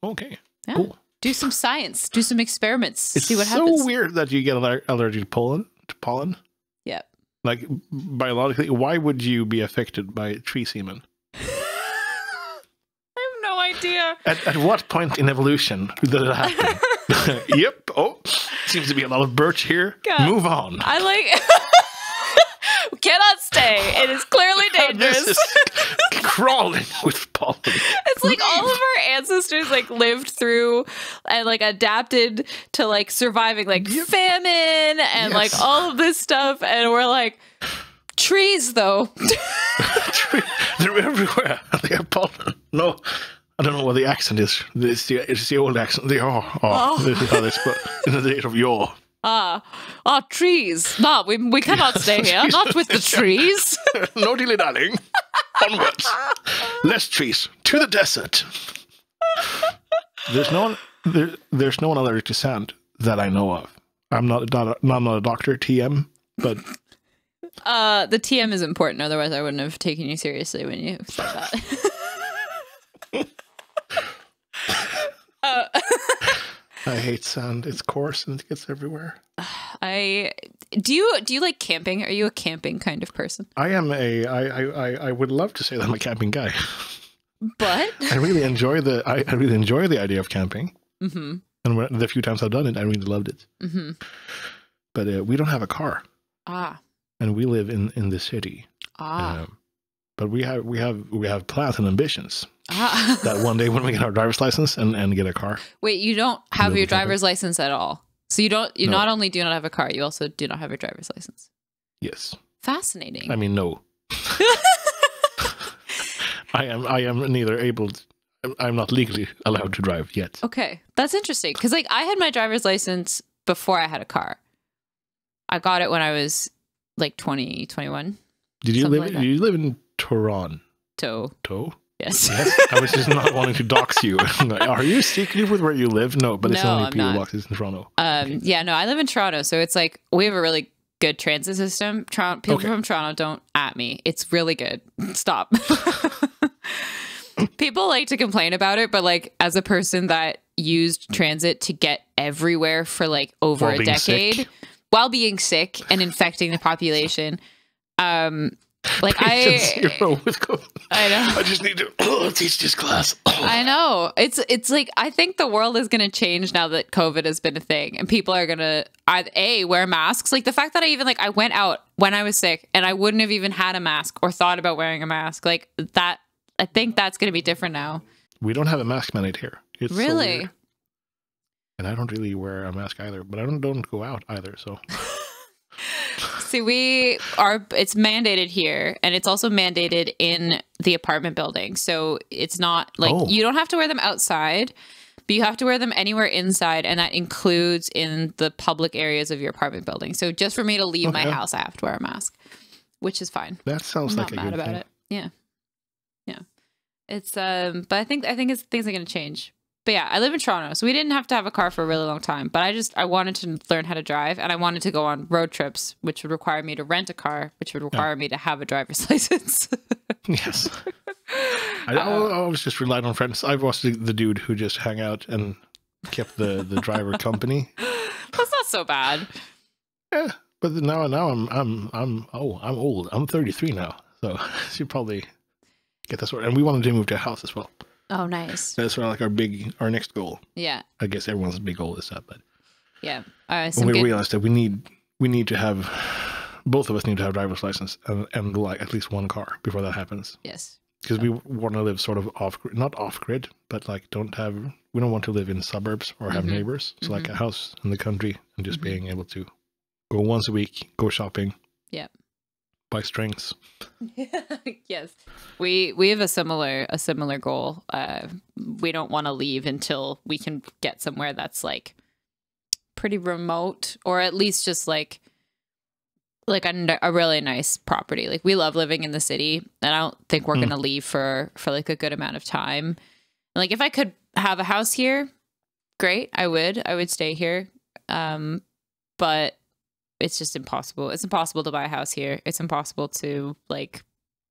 Okay. Yeah. Cool. Do some science. Do some experiments. See what happens. It's so weird that you get allergic to pollen. Yeah. Like biologically, why would you be affected by tree semen? I have no idea. At what point in evolution did it happen? Yep. Oh, seems to be a lot of birch here. God. Move on. I like. Cannot stay. It is clearly dangerous. This is crawling with pollen. It's like all of our ancestors like lived through and like adapted to like surviving like famine and like all of this stuff, and we're like trees though. They're everywhere. They have pollen. No, I don't know what the accent is. It's the old accent. They are. This is how they spoke in the days of yore. Trees. No, we cannot stay here. Not with the trees. No dilly darling. Onwards. Less trees. To the desert. There's no one allergic to sand that I know of. I'm not a doctor, TM, but the TM is important. Otherwise, I wouldn't have taken you seriously when you said that. I hate sand. It's coarse and it gets everywhere. Do you like camping? Are you a camping kind of person? I am I would love to say that I'm a camping guy. But I really enjoy the idea of camping. Mm-hmm. And the few times I've done it, I really loved it. Mm-hmm. But we don't have a car. And we live in the city. But we have plans and ambitions. That one day when we get our driver's license and get a car. Wait, you don't have your driver's license at all? So you not only do not have a car, you also do not have your driver's license. Yes. Fascinating. I mean, no. I am neither able to, I'm not legally allowed to drive yet. Okay. That's interesting. Because like I had my driver's license before I had a car. I got it when I was like 20, 21. Did you live in Toronto? Yes. I was just not wanting to dox you. Are you secretive with where you live? No, but it's only P.O. boxes in Toronto. Yeah, no, I live in Toronto, so it's like we have a really good transit system. People from Toronto don't at me. It's really good. Stop. People like to complain about it, but like as a person that used transit to get everywhere for like over a decade while being sick and infecting the population, like I know. I just need to teach this class. I know. It's like I think the world is going to change now that COVID has been a thing, and people are going to wear masks. Like the fact that I went out when I was sick and I wouldn't have even had a mask or thought about wearing a mask. Like that, I think that's going to be different now. We don't have a mask mandate here. It's really, so and I don't really wear a mask either. But I don't go out either. So. See, it's mandated here, and it's also mandated in the apartment building. So it's not like you don't have to wear them outside, but you have to wear them anywhere inside, and that includes in the public areas of your apartment building. So just for me to leave my house, I have to wear a mask, which is fine. That sounds like a good thing. I'm not mad about it. Yeah. Yeah. It's but I think things are going to change. But yeah, I live in Toronto, so we didn't have to have a car for a really long time. But I wanted to learn how to drive, and I wanted to go on road trips, which would require me to rent a car, which would require me to have a driver's license. Yes. I always just relied on friends. I was the dude who just hung out and kept the driver company. That's not so bad. Yeah, but now I'm old. I'm 33 now, so I should probably get that sorted. And we wanted to move to a house as well. Oh, nice. That's sort of like our next goal. Yeah. I guess everyone's big goal is that, but yeah. When we realized that we need to have, both of us need to have driver's license and like at least one car before that happens. Yes. Because we want to live sort of not off grid, but like we don't want to live in suburbs or have neighbors. So like a house in the country and just being able to go once a week, go shopping. Yeah. Buy strings. Yes, we have a similar goal. We don't want to leave until we can get somewhere that's like pretty remote, or at least just like a really nice property. Like we love living in the city, and I don't think we're gonna leave for like a good amount of time. And like if I could have a house here, great. I would stay here. But it's just impossible. It's impossible to buy a house here. It's impossible to like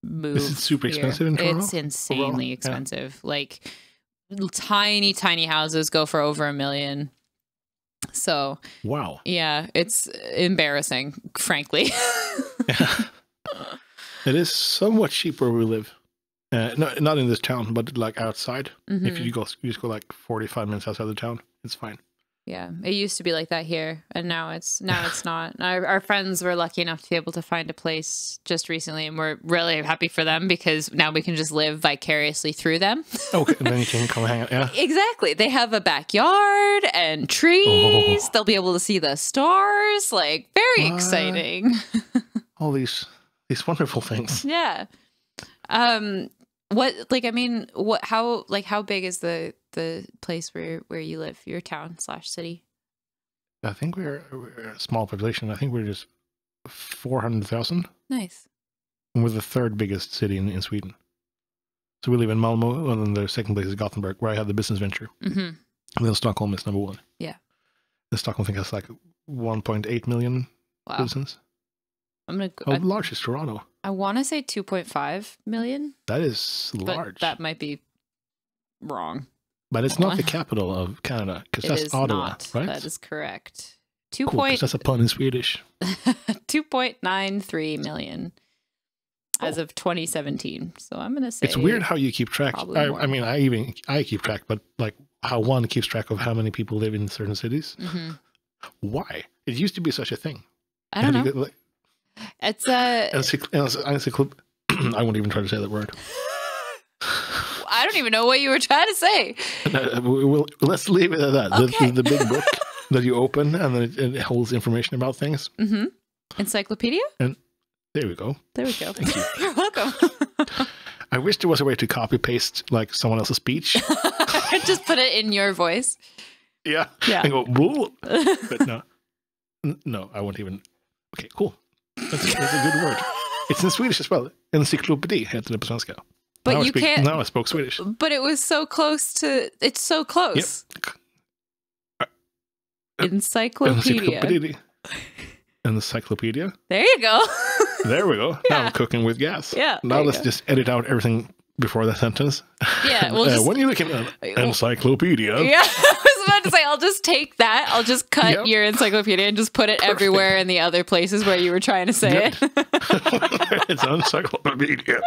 move. Is it super expensive in Toronto? It's insanely expensive. Like tiny houses go for over $1 million. So wow. Yeah, it's embarrassing, frankly. Yeah. It is somewhat cheap where we live. No, not in this town, but like outside. If you just go like 45 minutes outside the town, it's fine. Yeah, it used to be like that here, and now it's not. Our friends were lucky enough to be able to find a place just recently, and we're really happy for them because now we can just live vicariously through them. Okay, and then you can come hang out. Yeah, exactly. They have a backyard and trees. They'll be able to see the stars. Like very exciting. All these wonderful things. Yeah. How big is the place where you live, your town/city? I think we're a small population. I think we're just 400,000. Nice. And we're the third biggest city in Sweden. So we live in Malmo, and then the second place is Gothenburg, where I had the business venture. And then Stockholm is number 1. Yeah. The Stockholm, I think, has like 1.8 million citizens. How large is Toronto? I want to say 2.5 million. That is large. But that might be wrong. But it's not the capital of Canada, because that's Ottawa, right? That is correct. Cool, that's a pun in Swedish. 2.93 million as of 2017. So I'm going to say it's weird how you keep track. I mean, I keep track, but like how one keeps track of how many people live in certain cities. Why? It used to be such a thing. I don't know. It's a I won't even try to say that word. I don't even know what you were trying to say. Let's leave it at that. Okay. The big book that you open and then it holds information about things. Encyclopedia? And There we go. There we go. Thank you. You're welcome. I wish there was a way to copy paste like someone else's speech. Just put it in your voice. Yeah. Yeah. And go, "Whoa." But no. No, I won't even. Okay, cool. That's a good word. It's in Swedish as well. Encyklopedi heter det på svenska. But now you can't. Now I spoke Swedish. But it was so close to. It's so close. Yep. Encyclopedia. Encyclopedia. There you go. There we go. Yeah. Now I'm cooking with gas. Yeah. Now let's just edit out everything before that sentence. Yeah. We'll just, when you're looking at encyclopedia. yeah. I was about to say, I'll just take that. I'll just cut Yep. your encyclopedia and just put it everywhere in the other places where you were trying to say Yep. it. It's encyclopedia.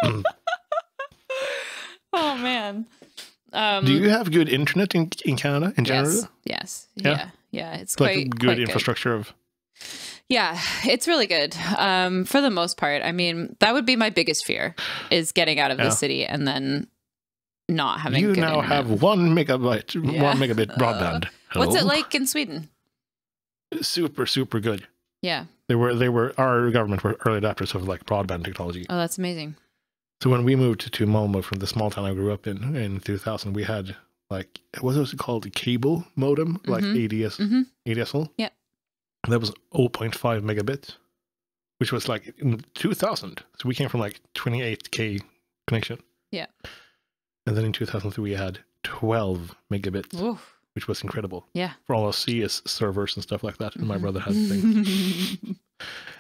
Oh man. Do you have good internet in Canada in general? Yes. Yeah. Yeah. It's Like quite good infrastructure of. Yeah, it's really good. For the most part. I mean, that would be my biggest fear is getting out of the city and then not having You good now internet. have 1 megabit broadband. Hello? What's it like in Sweden? Super, super good. Yeah. They were our government were early adapters of like broadband technology. Oh, that's amazing. So when we moved to Malmo from the small town I grew up in 2000, we had like, what was it called? A cable modem, like ADSL. Yeah. That was 0.5 megabit, which was like in 2000. So we came from like 28K connection. Yeah. And then in 2003, we had 12 megabits, Oof. which was incredible. Yeah. For all our CS servers and stuff like that. And my brother had things.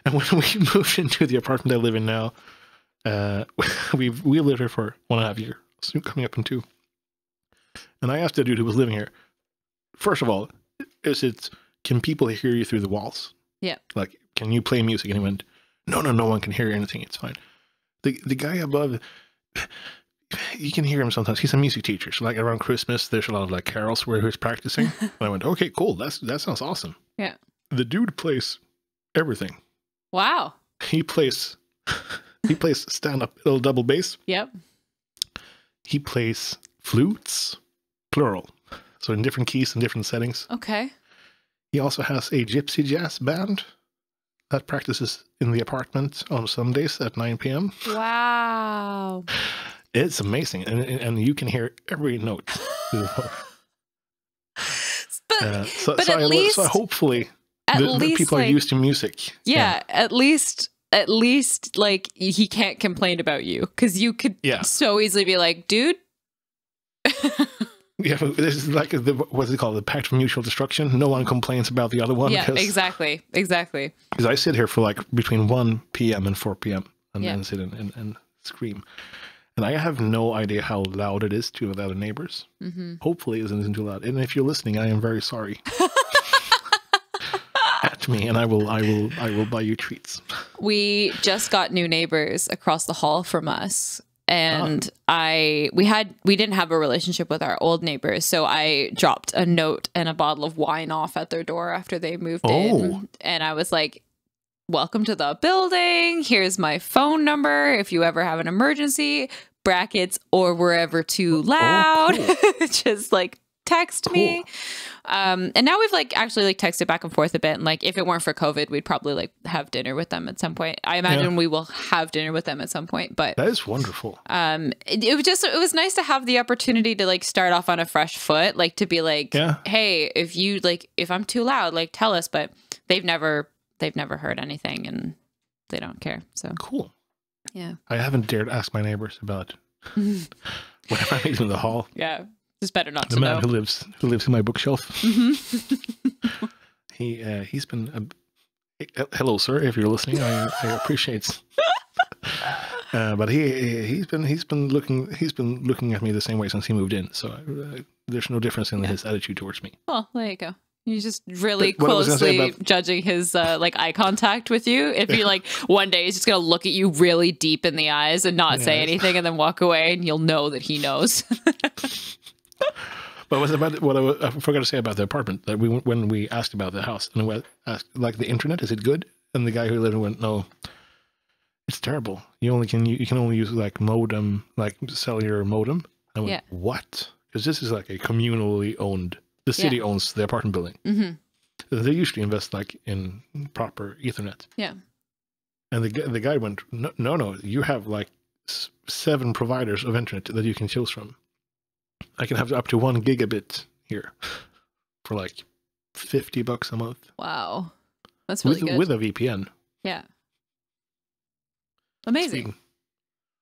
And when we moved into the apartment I live in now, we lived here for 1.5 years, soon coming up in 2. And I asked the dude who was living here, first of all, can people hear you through the walls? Yeah. Like, can you play music? And he went, no one can hear anything. It's fine. The guy above, you can hear him sometimes. He's a music teacher. So like around Christmas, there's a lot of like carols where he's practicing. And I went, okay, cool. That sounds awesome. Yeah. The dude plays everything. Wow. He plays stand-up little double bass. Yep. He plays flutes, plural. So in different keys and different settings. Okay. He also has a gypsy jazz band that practices in the apartment on Sundays at 9 p.m. Wow. It's amazing. And you can hear every note. But at least hopefully the people are used to music. Yeah, at least like he can't complain about you because you could so easily be like, dude. Yeah, this is like what's it called? The pact for mutual destruction. No one complains about the other one. Yeah, exactly. Because I sit here for like between 1 p.m. and 4 p.m. and then sit and scream. And I have no idea how loud it is to the other neighbors. Mm-hmm. Hopefully it isn't too loud. And if you're listening, I am very sorry. At me, and I will buy you treats. We just got new neighbors across the hall from us. And we didn't have a relationship with our old neighbors, so I dropped a note and a bottle of wine off at their door after they moved in. And I was like, welcome to the building. Here's my phone number. If you ever have an emergency, brackets, or we're ever too loud, just like text me. And now we've like actually like texted back and forth a bit. And like, if it weren't for COVID, we'd probably like have dinner with them at some point. I imagine we will have dinner with them at some point, but that is wonderful. It was nice to have the opportunity to like start off on a fresh foot, like to be like, hey, if I'm too loud, like tell us, but they've never heard anything and they don't care. So cool. Yeah. I haven't dared ask my neighbors about whenever I meet in the hall. Yeah. It's better not the to man know. who lives in my bookshelf. Mm-hmm. He's been hello, sir, if you're listening. I appreciate. But he's been looking at me the same way since he moved in. So there's no difference in his attitude towards me. Well, there you go. You're just really closely judging his like eye contact with you. If you like one day he's just gonna look at you really deep in the eyes and not say anything and then walk away, and you'll know that he knows. But I forgot to say about the apartment that when we asked about the house and we asked like the internet, is it good? And the guy who lived in went, no, it's terrible. You can only use like modem, like cellular modem. I went, what? Because this is like a communally owned. The city owns the apartment building. Mm-hmm. They usually invest like in proper Ethernet. Yeah. And the guy went, no, you have like 7 providers of internet that you can choose from. I can have up to 1 gigabit here for like $50 a month. Wow. That's really good. With a VPN. Yeah. Amazing. Sweden.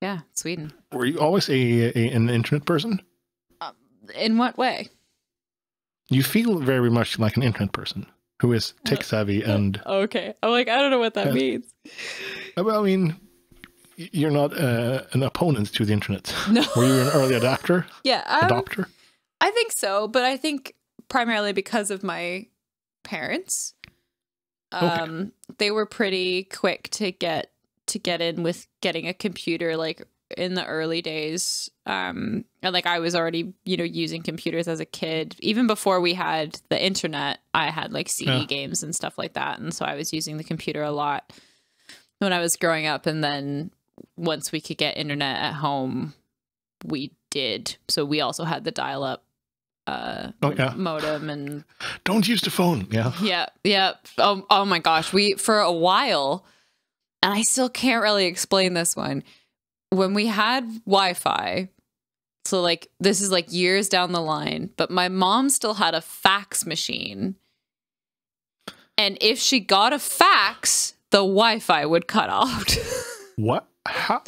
Yeah, Sweden. Were you always an internet person? In what way? You feel very much like an internet person who is tech savvy and... Okay. I'm like, I don't know what that means. Well, I mean, you're not an opponent to the internet. No. Were you an early adapter? Yeah. Adopter? I think so, but I think primarily because of my parents. They were pretty quick to get in with getting a computer, like in the early days. And like I was already, using computers as a kid. Even before we had the internet, I had like CD games and stuff like that. And so I was using the computer a lot when I was growing up. And then once we could get internet at home, we did. So we also had the dial-up modem, and don't use the phone. Yeah. Oh my gosh, we for a while, and I still can't really explain this one, when we had Wi-Fi, so like this is like years down the line, but my mom still had a fax machine, and if she got a fax, the Wi-Fi would cut out. What? How?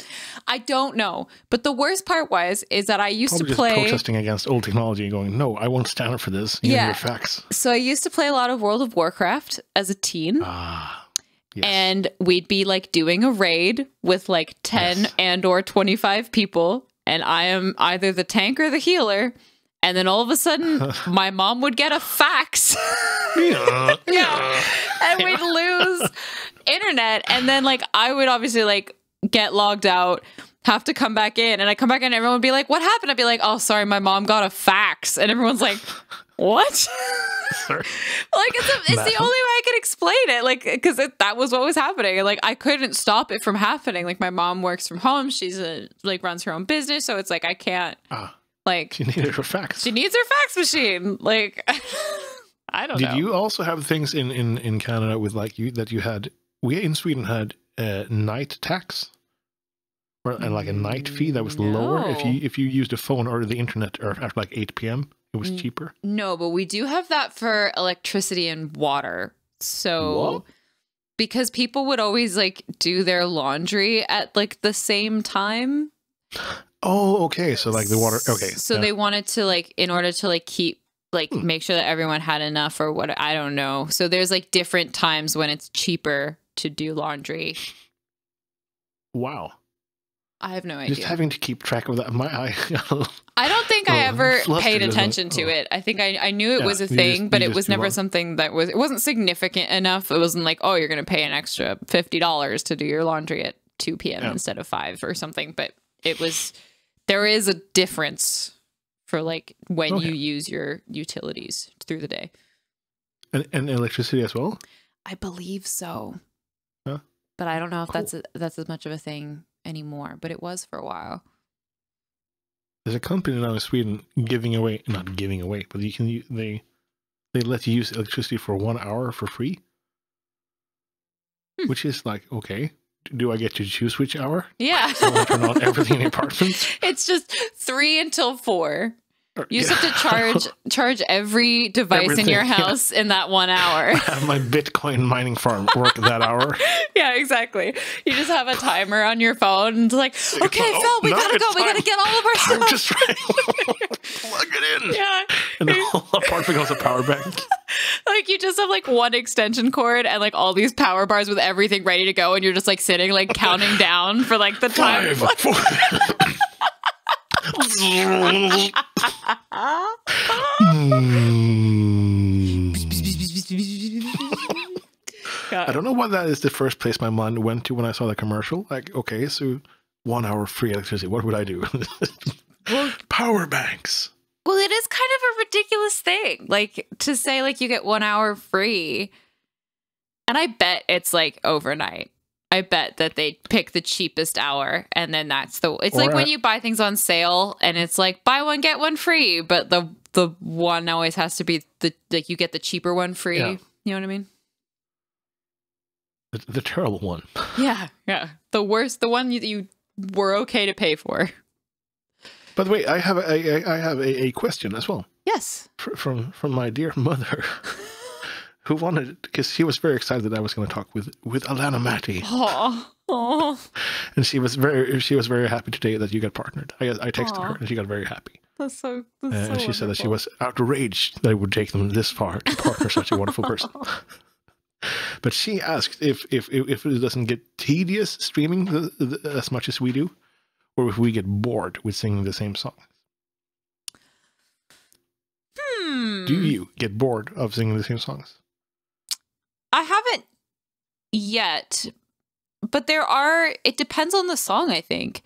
I don't know, but the worst part is that I used Probably to play just protesting against old technology and going, no, I won't stand for this. You need your fax. So I used to play a lot of World of Warcraft as a teen. Yes. And we'd be like doing a raid with like 10 and or 25 people, and I am either the tank or the healer. And then all of a sudden, my mom would get a fax. And we'd lose internet. And then like I would obviously like get logged out, have to come back in, and I come back in and everyone would be like, what happened? I'd be like, oh, sorry, my mom got a fax. And everyone's like, what? Sorry. Like it's the only way I could explain it, like because that was what was happening, and like I couldn't stop it from happening. Like my mom works from home, she's like runs her own business, so it's like I can't like she needed her fax. She needs her fax machine. Like I don't know. Did you also have things in Canada with like you had? We in Sweden had night tax, and like a night fee that was lower if you used a phone or the internet or after like 8 p.m. It was cheaper. No, but we do have that for electricity and water. So because people would always like do their laundry at like the same time. Oh, okay. So like the water. Okay. So they wanted to like, in order to like keep like make sure that everyone had enough or what, I don't know. So there's like different times when it's cheaper to do laundry. Wow. I have no idea. Just having to keep track of that. I don't think I ever paid attention to it. I think I knew it was a thing, but it was never something that it wasn't significant enough. It wasn't like, oh, you're going to pay an extra $50 to do your laundry at 2 p.m. instead of 5 or something. But there is a difference for like when you use your utilities through the day. And electricity as well? I believe so. Huh? But I don't know if that's as much of a thing anymore, but it was for a while. There's a company now in Sweden not giving away, but they let you use electricity for 1 hour for free, which is like, okay, do I get to choose which hour? Yeah. So I turn on everything in the apartment. It's just 3 until 4. You just have to charge every device in your house in that 1 hour. I have my Bitcoin mining farm work that hour. Yeah, exactly. You just have a timer on your phone. And it's like, okay, Phil, we gotta go. We gotta get all of our stuff. Just plug it in. Yeah. And the whole apartment becomes a power bank. Like you just have like one extension cord and like all these power bars with everything ready to go, and you're just like sitting like counting down for like the time. 5, 4. I don't know why that is the first place my mind went to when I saw the commercial. Like, okay, so 1 hour free electricity. What would I do? Power banks. Well, it is kind of a ridiculous thing, like to say like you get 1 hour free. And I bet it's like overnight. I bet that they pick the cheapest hour, and then it's like when you buy things on sale and it's like buy one get one free, but the one always has to be you get the cheaper one free. Yeah. You know what I mean? The terrible one. Yeah, yeah. The worst, the one you were okay to pay for. By the way, I have a question as well. Yes. From my dear mother, who wanted, because she was very excited that I was going to talk with Alanna Matty. Oh. And she was very happy today that you got partnered. I texted her and she got very happy. That's so and she said that she was outraged that it would take them this far to partner such a wonderful person. But she asked if it doesn't get tedious streaming as much as we do, or if we get bored with singing the same song. Do you get bored of singing the same songs? I haven't yet, but it depends on the song, I think.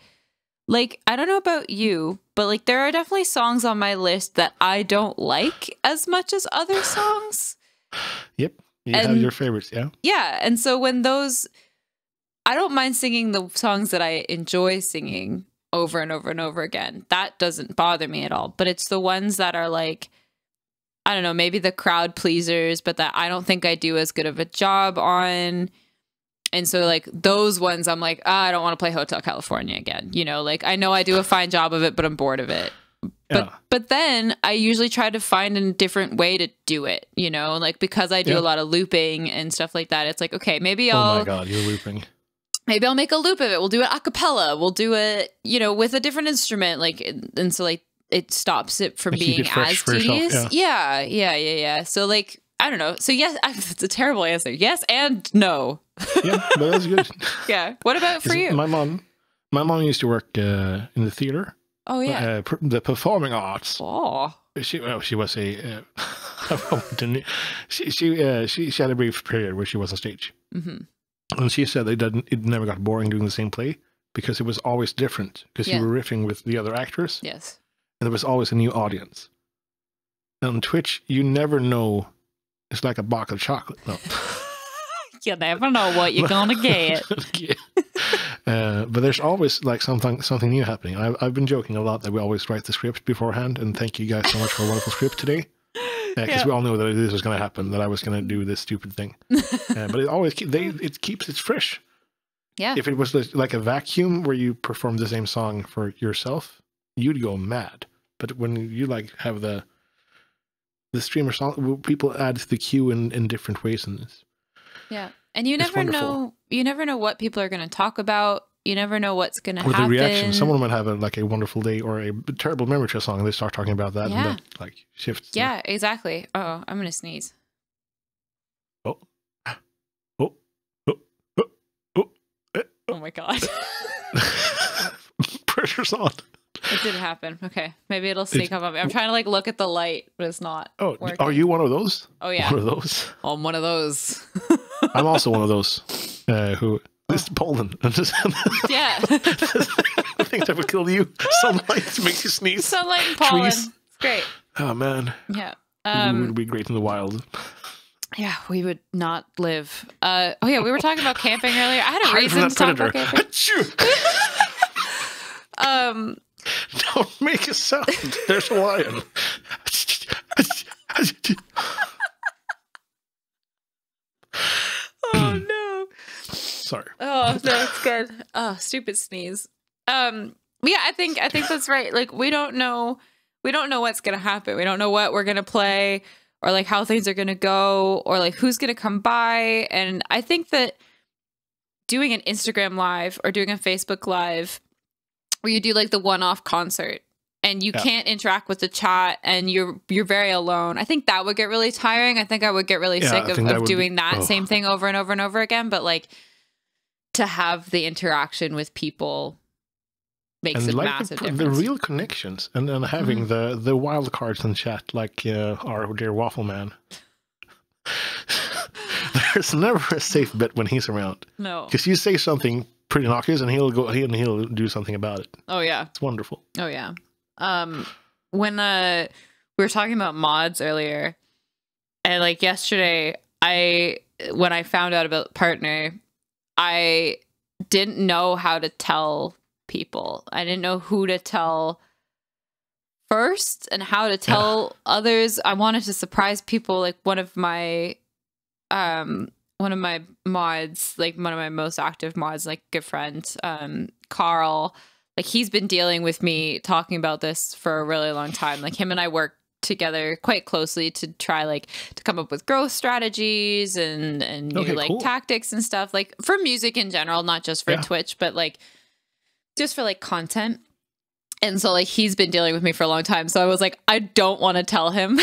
Like, I don't know about you, but like there are definitely songs on my list that I don't like as much as other songs. Yep. You have your favorites, yeah? Yeah. And so when I don't mind singing the songs that I enjoy singing over and over and over again. That doesn't bother me at all. But it's the ones that are like, I don't know, maybe the crowd pleasers, but that I don't think I do as good of a job on. And so like those ones, I'm like, I don't want to play Hotel California again. You know, like I know I do a fine job of it, but I'm bored of it. But then I usually try to find a different way to do it, you know, like because I do a lot of looping and stuff like that. It's like, okay, maybe I'll... Oh my God, you're looping. Maybe I'll make a loop of it. We'll do it a cappella. We'll do it, you know, with a different instrument. Like, and so like it stops it from being as tedious. Yourself, yeah. So like, I don't know. So yes, it's a terrible answer. Yes and no. Yeah, but that's good. Yeah. What about for you? My mom used to work in the theater. Oh yeah. The performing arts. Oh. She was a she had a brief period where she was on stage. Mm-hmm. And she said it never got boring doing the same play because it was always different because you were riffing with the other actors. Yes. And there was always a new audience. And on Twitch, you never know. It's like a box of chocolate. No. You never know what you're gonna get. But there's always like something new happening. I've been joking a lot that we always write the script beforehand, and thank you guys so much for a wonderful script today. Because we all knew that this was going to happen, that I was going to do this stupid thing. But it always keeps it fresh. Yeah. If it was like a vacuum where you perform the same song for yourself, you'd go mad. But when you like have the streamer song, people add to the queue in different ways in this. Yeah. And you never know what people are going to talk about. You never know what's going to happen. Or the reaction. Someone might have a wonderful day or a terrible memory to a song, and they start talking about that, and that like shifts. Yeah, exactly. Oh, I'm going to sneeze. Oh my God. Pressure's on. It didn't happen. Okay. Maybe it'll sneak up on me. I'm trying to like look at the light, but it's not working. Are you one of those? Oh, yeah. One of those? Oh, I'm one of those. I'm also one of those who... This is pollen. Yeah. The things that would kill you. Sunlight makes you sneeze. Sunlight and pollen. Trees. It's great. Oh, man. Yeah. We would be great in the wild. Yeah, we would not live. Oh, yeah, we were talking about camping earlier. I had a reason to talk about camping. Don't make a sound. There's a lion. Oh, no. Sorry. Oh, no, it's good. Oh, stupid sneeze. Yeah, I think that's right. Like, we don't know what's going to happen. We don't know what we're going to play or like how things are going to go or like who's going to come by. And I think that doing an Instagram live or doing a Facebook live where you do like the one-off concert and you can't interact with the chat and you're very alone. I think that would get really tiring. I think I would get really sick of doing that same thing over and over and over again. But like to have the interaction with people makes a massive difference. The real connections and then having the wild cards in chat like our dear Waffle Man. There's never a safe bet when he's around. No. Because you say something pretty innocuous and he'll do something about it. Oh yeah. It's wonderful. Oh yeah. When we were talking about mods earlier and like yesterday when I found out about Partner, I didn't know how to tell people. I didn't know who to tell first and how to tell others. I wanted to surprise people. Like one of my one of my mods, like one of my most active mods, like good friend, Carl, like he's been dealing with me talking about this for a really long time. Like him and I work together quite closely to try like to come up with growth strategies and new like tactics and stuff, like for music in general, not just for Twitch, but like just for like content. And so like he's been dealing with me for a long time. So I was like, I don't want to tell him.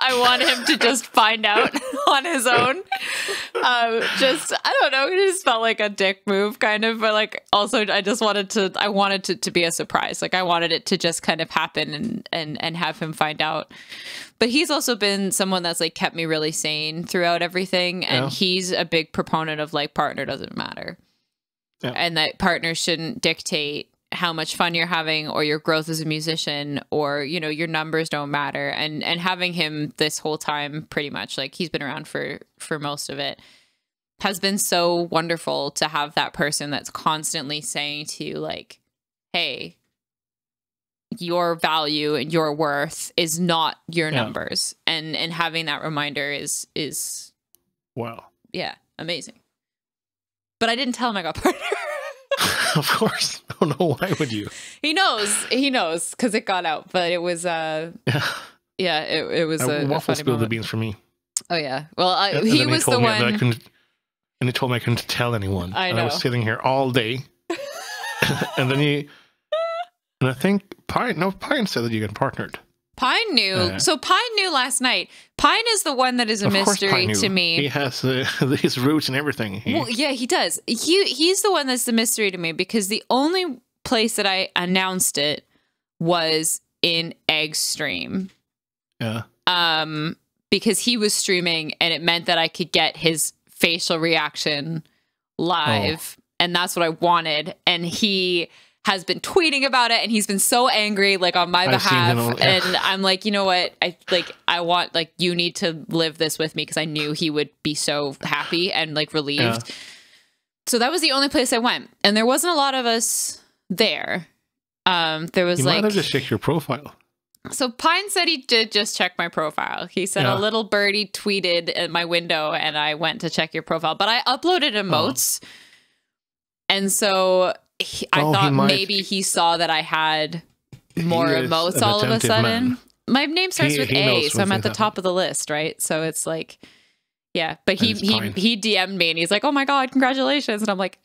I want him to just find out on his own. Just, I don't know, it just felt like a dick move kind of, but like also I wanted it to be a surprise. Like I wanted it to just kind of happen and have him find out. But he's also been someone that's like kept me really sane throughout everything. And he's a big proponent of like partner doesn't matter. Yeah. And that partners shouldn't dictate how much fun you're having or your growth as a musician, or, you know, your numbers don't matter. And having him this whole time, pretty much like he's been around for most of it, has been so wonderful to have that person that's constantly saying to you like, hey, your value and your worth is not your numbers. And having that reminder is wow. Yeah. Amazing. But I didn't tell him I got partner. Of course. I don't know, why would you? He knows because it got out, but it was it was a waffle funny spilled the moment. beans for me. Oh yeah. Well, he was the one. And he told me I couldn't tell anyone. I know. And I was sitting here all day. And then and I think Pine said that you get partnered. Pine knew. So Pine knew last night. Pine is the one that is a mystery to me. He has his roots and everything. Well, yeah, he does. He's the one that's the mystery to me, because the only place that I announced it was in Egg's stream. Yeah. Because he was streaming and it meant that I could get his facial reaction live, and that's what I wanted. And he has been tweeting about it, and he's been so angry like on my behalf. And I'm like, you know what? I want, like, you need to live this with me, because I knew he would be so happy and like relieved. Yeah. So that was the only place I went, and there wasn't a lot of us there. There was might have just checked your profile. So Pine said he did just check my profile. He said a little birdie tweeted at my window and I went to check your profile, but I uploaded emotes. And so I thought maybe he saw that I had more emotes all of a sudden. Man. My name starts with A, so I'm at the top of the list, right? So it's like, yeah, but he DM'd me and he's like, oh my God, congratulations. And I'm like,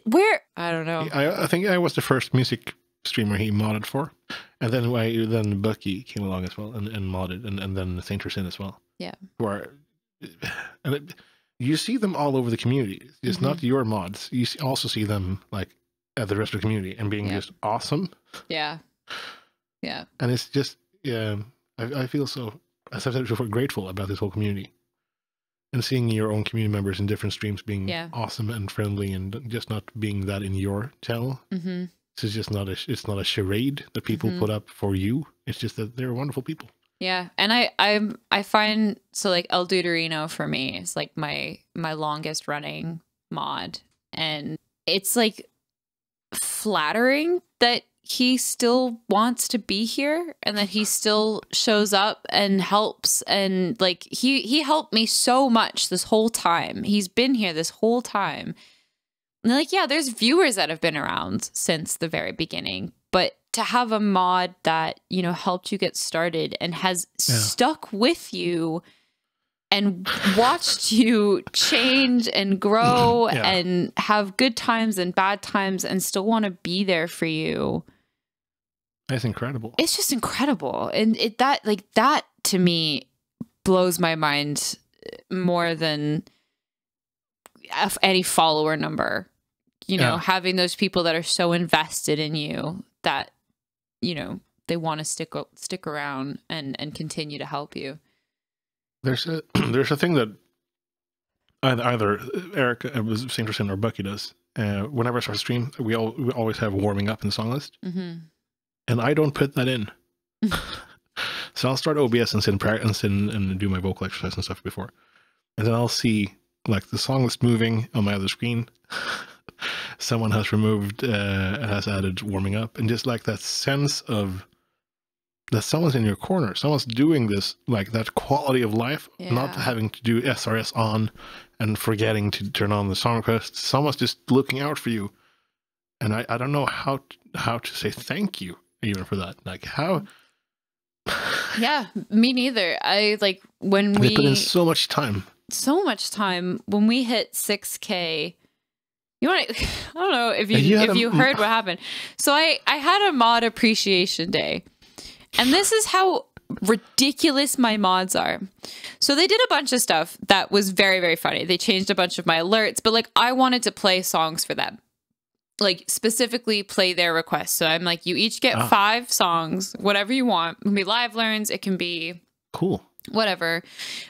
where? I don't know. I think I was the first music streamer he modded for. And then Bucky came along as well and modded, and then Saint Sin as well. Yeah. You see them all over the community. It's not your mods. You also see them like at the rest of the community and being just awesome. Yeah. Yeah. And it's just, I feel so, as I've said before, grateful about this whole community. And seeing your own community members in different streams being awesome and friendly, and just not being that in your channel. Mm-hmm. It's just not a charade that people put up for you. It's just that they're wonderful people. Yeah. And I find, so like El Duderino for me is like my longest running mod. And it's like flattering that he still wants to be here and that he still shows up and helps. And like he helped me so much this whole time. He's been here this whole time. And like, yeah, there's viewers that have been around since the very beginning, but to have a mod that, you know, helped you get started and has stuck with you and watched you change and grow and have good times and bad times and still want to be there for you. That's incredible. It's just incredible. And that to me blows my mind more than any follower number. You know, having those people that are so invested in you that, you know, they want to stick around and continue to help you. There's a thing that either Eric, Saint Sin, or Bucky does. Whenever I start a stream, we always have warming up in the song list. Mm-hmm. And I don't put that in. So I'll start OBS and and do my vocal exercise and stuff before. And then I'll see like the song list moving on my other screen. Someone has added warming up, and just like that sense of that someone's in your corner, someone's doing this, like that quality of life, not having to do SRS on and forgetting to turn on the song requests. Someone's just looking out for you. And I don't know how to say thank you even for that. Like how. Yeah, me neither. I like when they put in so much time. So much time. When we hit 6K, you want to, I don't know if you heard what happened. So I had a mod appreciation day. And this is how ridiculous my mods are. So they did a bunch of stuff that was very, very funny. They changed a bunch of my alerts, but like I wanted to play songs for them. Like specifically play their requests. So I'm like, you each get 5 songs, whatever you want. It can be live learns, it can be cool. Whatever.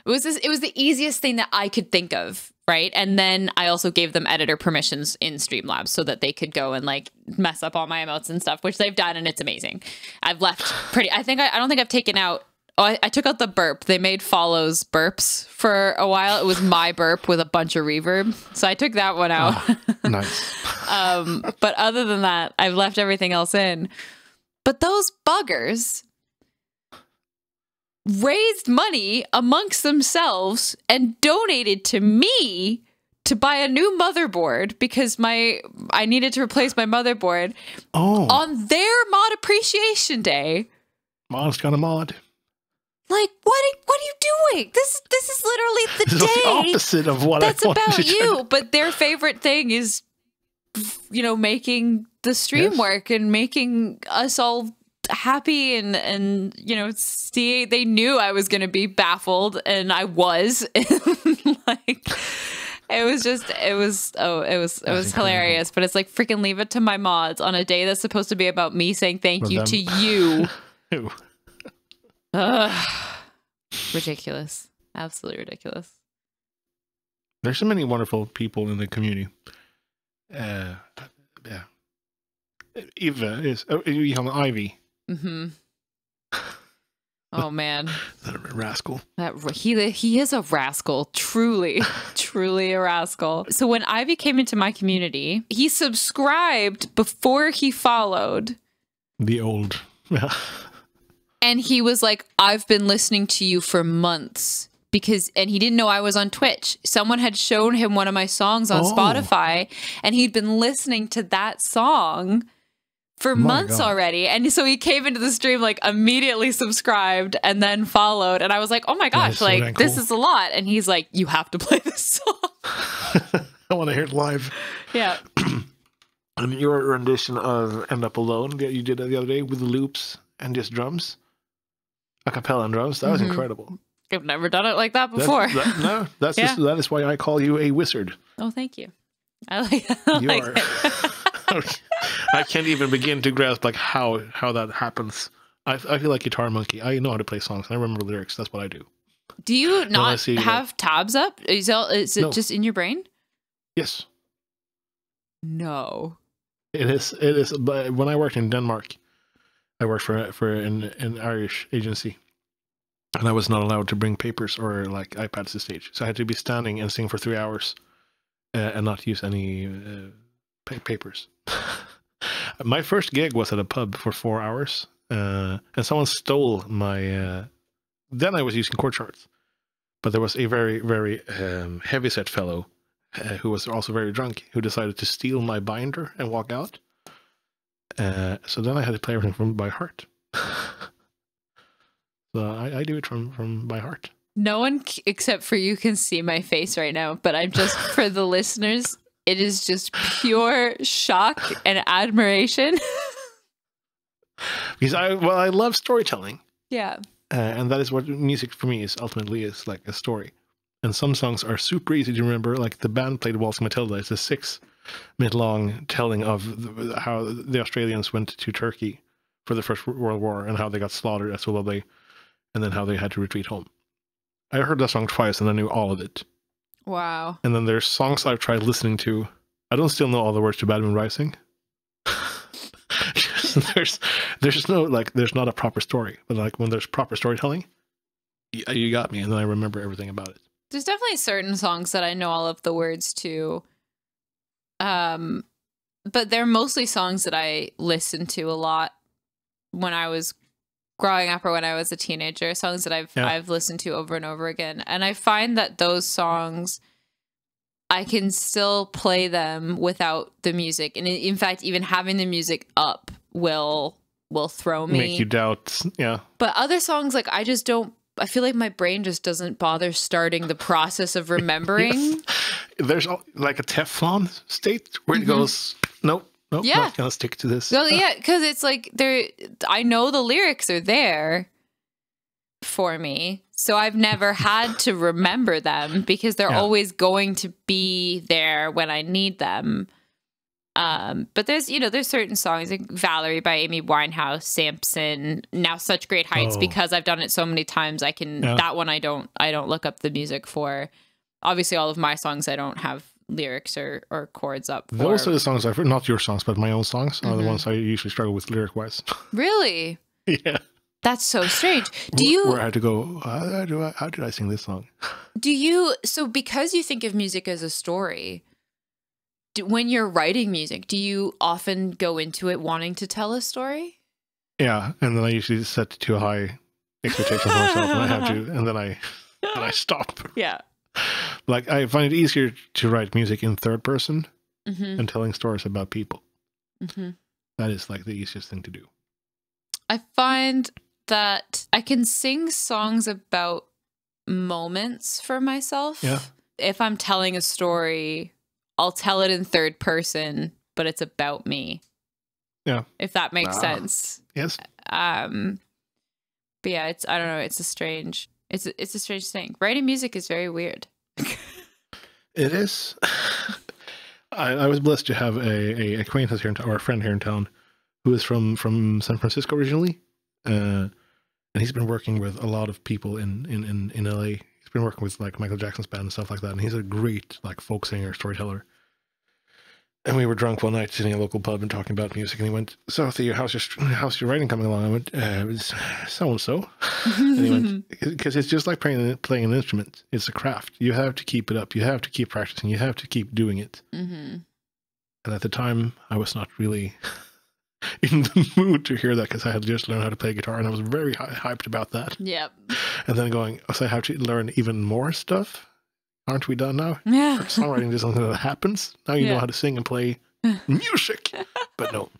It was the easiest thing that I could think of, right? And then I also gave them editor permissions in Streamlabs so that they could go and like mess up all my emotes and stuff, which they've done, and it's amazing. I've left pretty. I don't think I've taken out. Oh, I took out the burp. They made Follow's burps for a while. It was my burp with a bunch of reverb, so I took that one out. Nice. But other than that, I've left everything else in. But those buggers raised money amongst themselves and donated to me to buy a new motherboard because I needed to replace my motherboard on their mod appreciation day. Mod's got a mod. Like, what are you doing? This is literally the day. The opposite of what that's I wanted about to you. do. But their favorite thing is, making the stream work and making us all happy and see. They knew I was going to be baffled, and I was. Like, it was hilarious. But it's like, freaking leave it to my mods on a day that's supposed to be about me saying thank you to you. Ridiculous. Absolutely ridiculous. There's so many wonderful people in the community. Yeah. Eva is Ivy. Mm-hmm. Oh man. That a rascal. He is a rascal. Truly a rascal. So when Ivy came into my community, he subscribed before he followed. The old. And he was like, I've been listening to you for months and he didn't know I was on Twitch. Someone had shown him one of my songs on Spotify, and he'd been listening to that song for months already. And so he came into the stream, like immediately subscribed and then followed. And I was like, oh my gosh, like this is a lot. And he's like, you have to play this song. I want to hear it live. Yeah. And your rendition of End Up Alone that you did the other day with the loops and just drums. A cappella and drums. That was incredible. I've never done it like that before. That is why I call you a wizard. Oh, thank you. I like it. I can't even begin to grasp like how that happens. I feel like Guitar Monkey. I know how to play songs. I remember lyrics. That's what I do. Do you not have tabs up? Is it just in your brain? Yes. No. It is. But when I worked in Denmark, I worked for an Irish agency, and I was not allowed to bring papers or like iPads to stage. So I had to be standing and sing for 3 hours and not use any papers. My first gig was at a pub for 4 hours, and someone stole my... then I was using chord charts, but there was a very, very heavyset fellow who was also very drunk who decided to steal my binder and walk out. So then I had to play everything from by heart. So I do it from by heart. No one except for you can see my face right now, but I'm just, for the listeners, it is just pure shock and admiration. Because I love storytelling. Yeah. And that is what music for me is ultimately, is like a story. And some songs are super easy to remember. Like the band played Waltzing Matilda. It's a 6-minute long telling of how the Australians went to Turkey for the First World War and how they got slaughtered at Sulaby, and then how they had to retreat home. I heard that song twice and I knew all of it. Wow. And then there's songs I've tried listening to. I don't still know all the words to Bad Moon Rising. there's no, like, there's not a proper story. But like when there's proper storytelling, you got me, and then I remember everything about it. There's definitely certain songs that I know all of the words to. But they're mostly songs that I listened to a lot when I was growing up or when I was a teenager, songs that I've listened to over and over again. And I find that those songs, I can still play them without the music. And in fact, even having the music up will throw me. Make you doubt. Yeah. But other songs, like I just don't, I feel like my brain just doesn't bother starting the process of remembering. Yes. There's like a Teflon state where it goes, nope, Yeah. not gonna stick to this. Well, yeah, because it's like I know the lyrics are there for me, so I've never had to remember them because they're always going to be there when I need them. But there's certain songs like Valerie by Amy Winehouse, Samson, now Such Great Heights, because I've done it so many times. I can that one I don't look up the music for. Obviously, all of my songs I don't have lyrics or chords up for. Those are the songs I've written, not your songs, but my own songs are the ones I usually struggle with lyric wise. Really? Yeah. That's so strange. Do you? Where I had to go, how did I sing this song? So because you think of music as a story, when you're writing music, do you often go into it wanting to tell a story? Yeah, and then I usually set too high expectations for myself, and I have to, and then I stop. Yeah. Like, I find it easier to write music in third person and telling stories about people. That is like the easiest thing to do. I find that I can sing songs about moments for myself. Yeah. If I'm telling a story, I'll tell it in third person, but it's about me. Yeah. If that makes sense. Yes. But yeah, I don't know, it's a strange thing. Writing music is very weird. It is. I was blessed to have a acquaintance here in town, or a friend here in town, who is from San Francisco originally, and he's been working with a lot of people in LA. He's been working with like Michael Jackson's band and stuff like that, and he's a great like folk singer, storyteller. And we were drunk one night sitting in a local pub and talking about music, and he went, "So Theo, how's your writing coming along?" I went, "It's so and so." And he went, "Because it's just like playing an instrument. It's a craft. You have to keep it up. You have to keep practicing. You have to keep doing it." And at the time, I was not really in the mood to hear that because I had just learned how to play guitar, and I was very hyped about that. Yep. And then going, so I have to learn even more stuff. Aren't we done now? Yeah. Songwriting is something that happens. Now you know how to sing and play music. But no.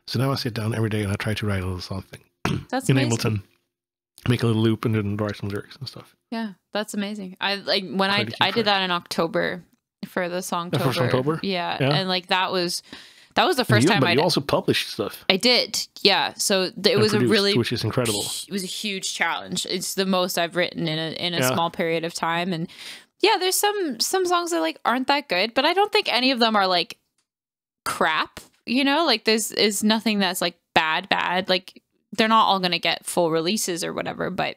So now I sit down every day and I try to write a little something. That's in amazing. Ableton. Make a little loop and then write some lyrics and stuff. Yeah, that's amazing. I like when I did that in October for the Songtober. For Songtober? Yeah. And like that was the first time you also published stuff. I did. Yeah. So it was produced, which is incredible. It was a huge challenge. It's the most I've written in a small period of time. And yeah, there's some songs that like aren't that good, but I don't think any of them are like crap, you know? Like there's nothing that's like bad. Like they're not all going to get full releases or whatever, but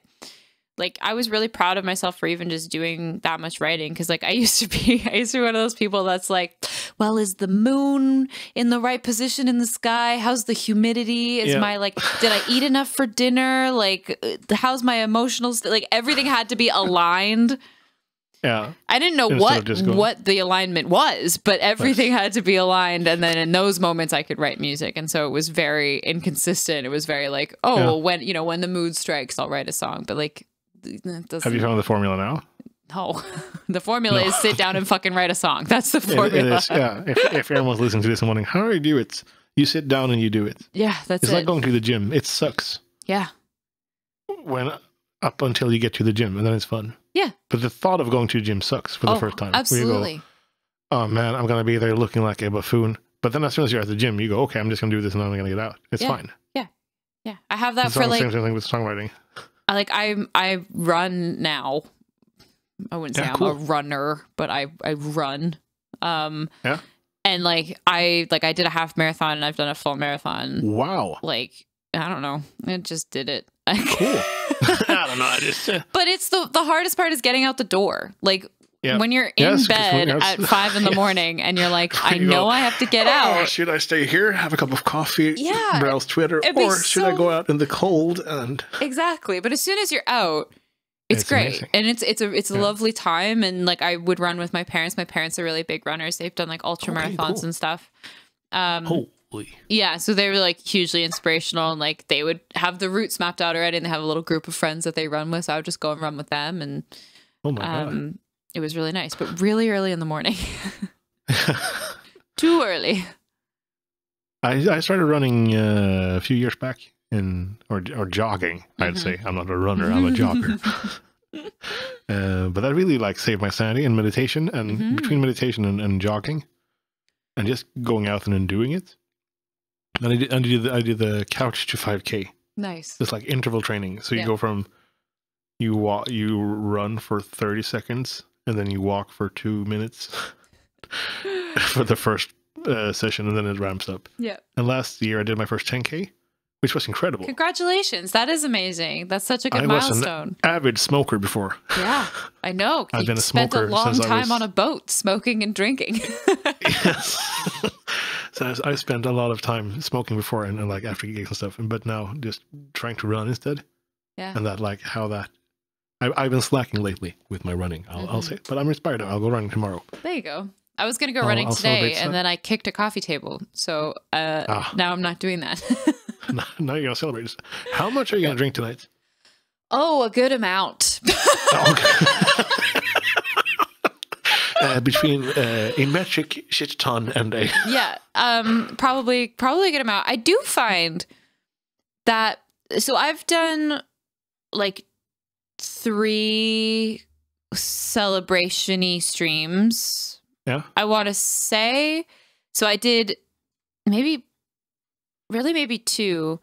like I was really proud of myself for even just doing that much writing, because like I used to be one of those people that's like, well, is the moon in the right position in the sky? How's the humidity? Is my like, did I eat enough for dinner? Like, how's my emotional like everything had to be aligned. Yeah. I didn't know what the alignment was, but everything had to be aligned. And then in those moments I could write music. And so it was very inconsistent. It was very like, when the mood strikes, I'll write a song. But like, have you found the formula now? No. The formula is sit down and fucking write a song. That's the formula. It is, yeah. If everyone's listening to this and wondering, how do you do it? You sit down and you do it. Yeah, that's It's like going to the gym. It sucks. Yeah. Up until you get to the gym, and then it's fun. Yeah. But the thought of going to the gym sucks for the first time. Absolutely. You go, oh man, I'm going to be there looking like a buffoon. But then as soon as you're at the gym, you go, okay, I'm just going to do this and then I'm going to get out. It's fine. Yeah. Yeah. I have that it's for like... the same thing with songwriting. I run now. I wouldn't say I'm a runner, but I run. Yeah. And like I did a half marathon and I've done a full marathon. Wow. Like, I don't know. I just did it. Cool. I don't know. But it's the hardest part is getting out the door. Like when you're in bed at 5 in the morning and you're like, I know I have to get out. Should I stay here, have a cup of coffee, browse Twitter, or should I go out in the cold? And exactly. But as soon as you're out, it's great. Amazing. And it's a lovely time. And like I would run with my parents. My parents are really big runners. They've done like ultra marathons and stuff. Lovely. Yeah, so they were like hugely inspirational, and like they would have the routes mapped out already, and they have a little group of friends that they run with. So I would just go and run with them, and Oh my God. it was really nice, but really early in the morning. Too early. I started running a few years back or jogging. I'd say I'm not a runner, I'm a jogger. But that really like saved my sanity and meditation, and between meditation and jogging, and just going out and then doing it. And I did the couch to 5K. Nice. It's like interval training. So you go from you run for 30 seconds and then you walk for 2 minutes for the first session, and then it ramps up. Yeah. And last year I did my first 10K, which was incredible. Congratulations. That is amazing. That's such a good milestone. I was an avid smoker before. Yeah, I know. I've been a smoker spent a long since time on a boat smoking and drinking. Yes. So I spent a lot of time smoking before and like after gigs and stuff, but now just trying to run instead. Yeah. And that like how that I've been slacking lately with my running. I'll say, but I'm inspired. I'll go running tomorrow. There you go. I was going to go running today, and then I kicked a coffee table. So now I'm not doing that. Now you're going to celebrate. How much are you going to drink tonight? Oh, a good amount. Between a metric shit ton and a... Yeah, probably a good amount. I do find that... So I've done like 3 celebration-y streams. Yeah. I want to say, so I did maybe 2.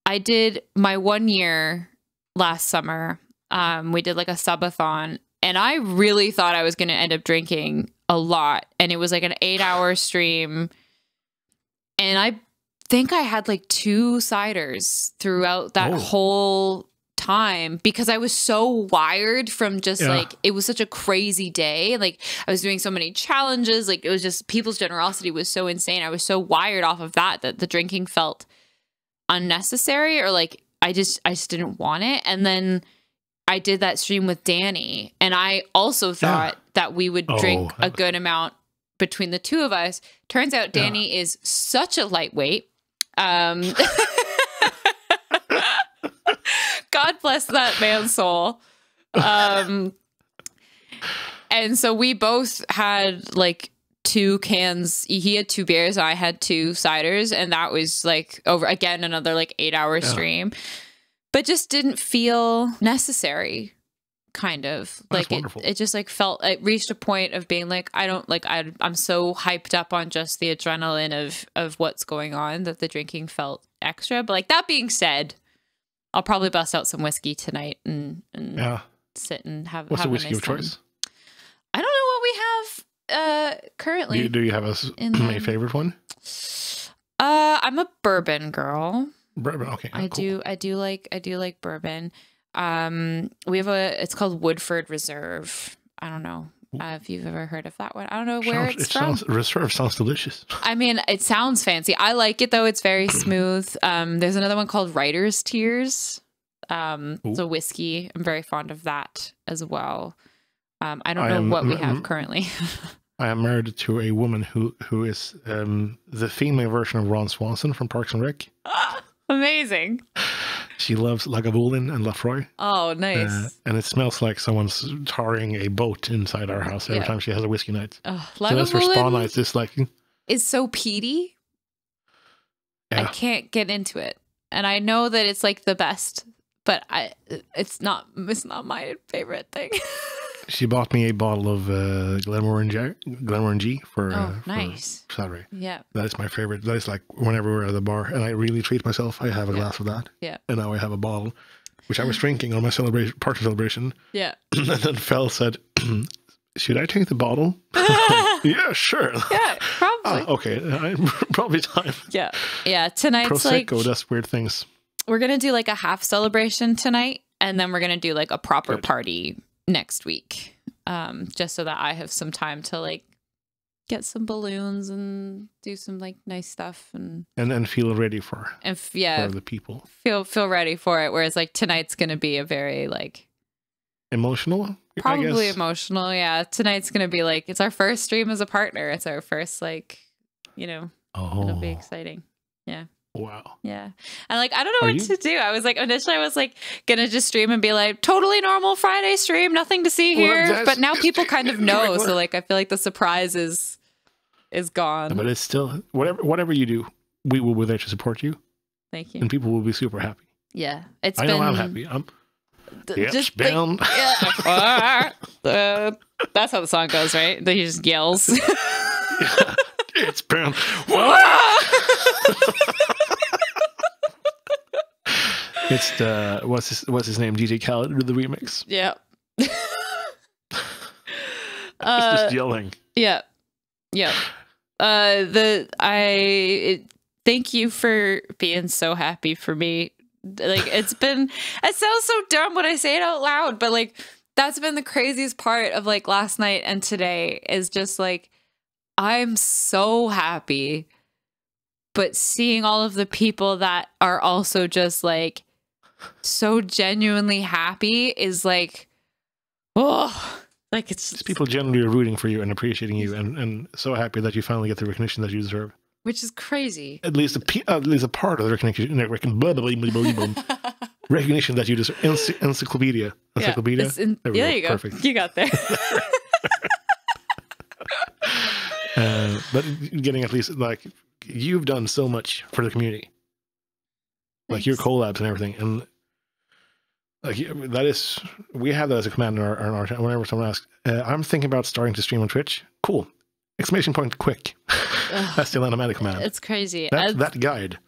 I did my 1 year last summer. We did like a subathon, and I really thought I was going to end up drinking a lot. And it was like an 8-hour stream. And I think I had like 2 ciders throughout that whole time, because I was so wired from just like, it was such a crazy day. Like I was doing so many challenges. Like it was just, people's generosity was so insane. I was so wired off of that the drinking felt unnecessary, or like I just didn't want it. And then I did that stream with Danny, and I also thought that we would drink a good amount between the 2 of us. Turns out Danny is such a lightweight. God bless that man's soul. And so we both had like 2 cans. He had 2 beers. I had 2 ciders. And that was like over again, another like 8-hour stream, but just didn't feel necessary. Kind of like it just like felt, it reached a point of being like, I'm so hyped up on just the adrenaline of what's going on that the drinking felt extra. But like that being said, I'll probably bust out some whiskey tonight and sit and have. What's have the whiskey nice of choice? I don't know what we have currently. Do you have a favorite one? I'm a bourbon girl. Bourbon, okay. I do like bourbon. We have it's called Woodford Reserve. I don't know if you've ever heard of that one. I don't know where it's from. Reserve sounds delicious. I mean, it sounds fancy. I like it though. It's very smooth. There's another one called Writer's Tears. It's a whiskey. I'm very fond of that as well. I don't know what we have currently. I am married to a woman who is the female version of Ron Swanson from Parks and Rec. Amazing. She loves Lagavulin and Lafroy. Oh, nice. And it smells like someone's tarring a boat inside our house every time she has a whiskey night. Oh, so that's her spa nights. It's like... It's so peaty. Yeah. I can't get into it. And I know that it's like the best, but it's not my favorite thing. She bought me a bottle of Glenmorangie for nice. For Saturday. Yeah. That is my favorite. That is like whenever we're at the bar and I really treat myself, I have a glass of that. Yeah. And now I have a bottle, which I was drinking on my party celebration. Yeah. And then Fel said, should I take the bottle? Yeah, sure. Yeah, probably. Okay. Probably time. Yeah. Yeah. Tonight's Prosecco, that's weird things. We're going to do like a half celebration tonight. And then we're going to do like a proper party next week, just so that I have some time to like get some balloons and do some like nice stuff and feel ready for the people. Feel ready for it. Whereas like tonight's gonna be a very like emotional, probably emotional. Yeah, tonight's gonna be like, it's our first stream as a partner. It's our first like, it'll be exciting. Yeah. Wow. Yeah. And like, I don't know Are what you? to do. I was like, initially I was like gonna just stream and be like, totally normal Friday stream, nothing to see Well, here. that's- But now people kind of know. regular. So like, I feel like the surprise is gone. But it's still whatever you do, we will be there to support you, Thank you. and people will be super happy. Yeah. It's I been. know I'm happy. It's just been. like, that's how the song goes, right? That he just yells. It's been. It's the what's his name? DJ Khaled did the remix. Yeah. It's just yelling. Yeah. Yeah. Thank you for being so happy for me. Like it sounds so dumb when I say it out loud, but like that's been the craziest part of like last night and today is just like I'm so happy, but seeing all of the people that are also just like so genuinely happy is like, oh, like it's just, People generally are rooting for you and appreciating you, and so happy that you finally get the recognition that you deserve. which is crazy. At least a part of the recognition that you deserve. Encyclopedia. Yeah, There we there go. you go. Perfect. You got there. But getting at least like you've done so much for the community, like your Thanks. collabs and everything, and like that is we have that as a command in our channel. Whenever someone asks, I'm thinking about starting to stream on Twitch. Cool! Exclamation point! Quick! That's the Alanna Matty command. It's crazy. That guide.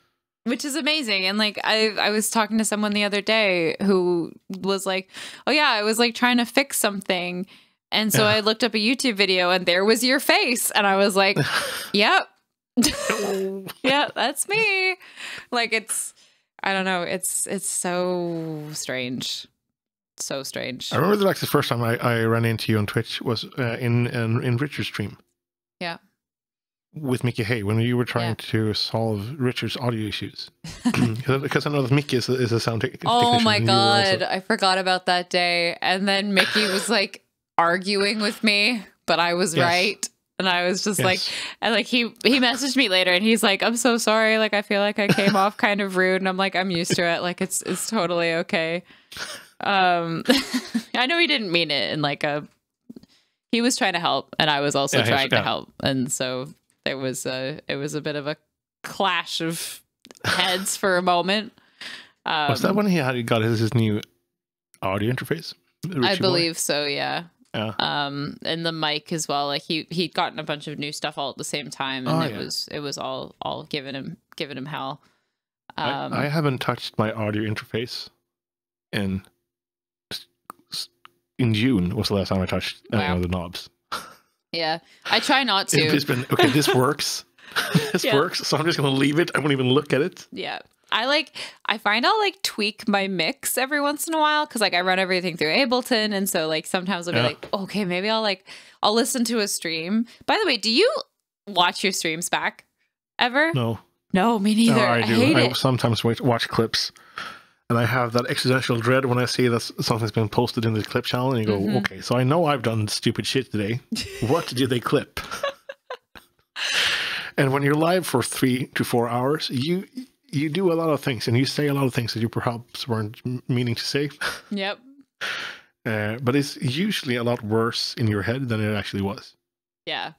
Which is amazing. And like I was talking to someone the other day who was like, oh yeah, I was like trying to fix something. And so I looked up a YouTube video and there was your face. And I was like, yep. Yeah, that's me. Like I don't know, it's so strange. So strange. I remember like the first time I ran into you on Twitch was in Richard's stream. Yeah. With Mickey Hay when you were trying to solve Richard's audio issues, because I know that Mickey is a sound technician. Oh my and you were also- God. I forgot about that day. And then Mickey was like arguing with me, but I was Yes. right. And I was just Yes. like, and like he messaged me later and he's like, I'm so sorry. Like, I feel like I came off kind of rude. And I'm like, I'm used to it. Like, it's totally okay. I know he didn't mean it in like he was trying to help and I was also trying to help. And so it was a bit of a clash of heads for a moment. Was that when he got his new audio interface? I believe so, yeah. Yeah. And the mic as well. Like he'd gotten a bunch of new stuff all at the same time, and it was all giving him hell. I haven't touched my audio interface in June was the last time I touched any of the knobs. Yeah, I try not to. It's been okay. This works. This works. So I'm just gonna leave it. I won't even look at it. Yeah. I find I'll like tweak my mix every once in a while because like I run everything through Ableton, and so like sometimes I'll be like, okay, maybe I'll listen to a stream. By the way, do you watch your streams back ever? No, me neither. No, I do. hate I it. sometimes watch clips, and I have that existential dread when I see that something's been posted in the clip channel, and you go, okay, so I know I've done stupid shit today. What did they clip? And when you're live for 3 to 4 hours, you do a lot of things, and you say a lot of things that you perhaps weren't meaning to say. Yep. But it's usually a lot worse in your head than it actually was. Yeah.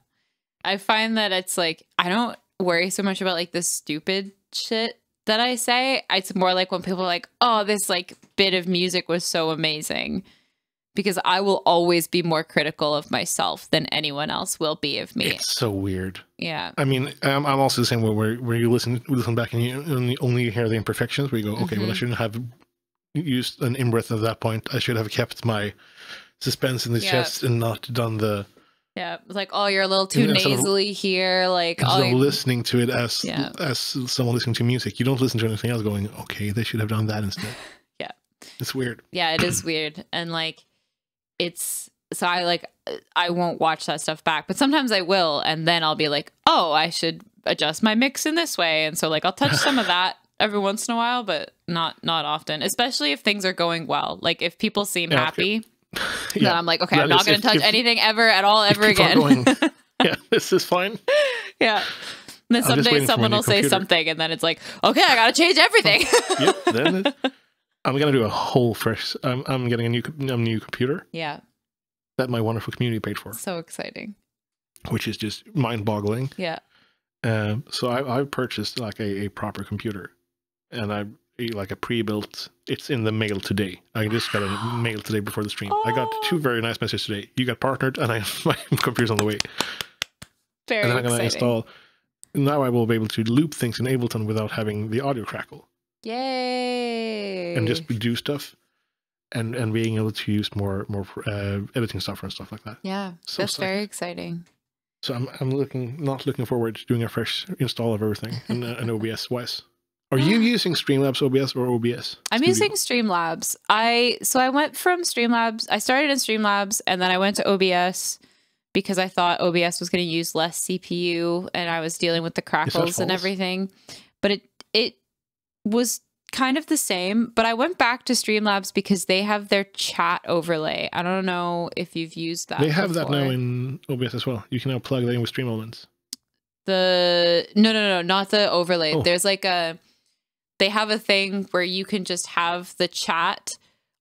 I find that it's like, I don't worry so much about like the stupid shit that I say. It's more like when people are like, oh, this like bit of music was so amazing. Because I will always be more critical of myself than anyone else will be of me. It's so weird. Yeah. I mean, I'm also the same way where you listen back and you only hear the imperfections where you go, okay, well, I shouldn't have used an in-breath at that point. I should have kept my suspense in the chest and not done the... Yeah, like, oh, you're a little too nasally here. Like, instead of listening to it as someone listening to music, you don't listen to anything else going, okay, they should have done that instead. Yeah. It's weird. Yeah, it is weird. And like, so I won't watch that stuff back, but sometimes I will, and then I'll be like, oh, I should adjust my mix in this way, and so like I'll touch some of that every once in a while, but not often, especially if things are going well. Like if people seem happy, then I'm like, okay, I'm not going to touch anything ever at all ever again. Yeah, this is fine. Yeah. then I'm just someday waiting for my someone new will say computer. something, and then it's like, okay, I gotta change everything. Yep. Then I'm gonna do a whole fresh. I'm getting a new computer Yeah, that my wonderful community paid for, so exciting. which is just mind-boggling. Yeah. So I purchased like a proper computer, and I like a pre-built. It's in the mail today. I just got a mail today before the stream. I got 2 very nice messages today. You got partnered, and my computer's on the way. Very And then I'm going to exciting. install. Now I will be able to loop things in Ableton without having the audio crackle, Yay! and just do stuff, and being able to use more editing software and stuff like that. Yeah, So that's psyched. very exciting. So I'm not looking forward to doing a fresh install of everything in an OBS wise. Are you using Streamlabs OBS or OBS? I'm Studio? using Streamlabs. I went from Streamlabs. I started in Streamlabs, and then I went to OBS because I thought OBS was going to use less CPU, and I was dealing with the crackles and false? everything. But it was kind of the same. But I went back to Streamlabs because they have their chat overlay. I don't know if you've used that. They have that now before. in OBS as well. You can now plug that in with Stream Elements. No, not the overlay. Oh. There's like they have a thing where you can just have the chat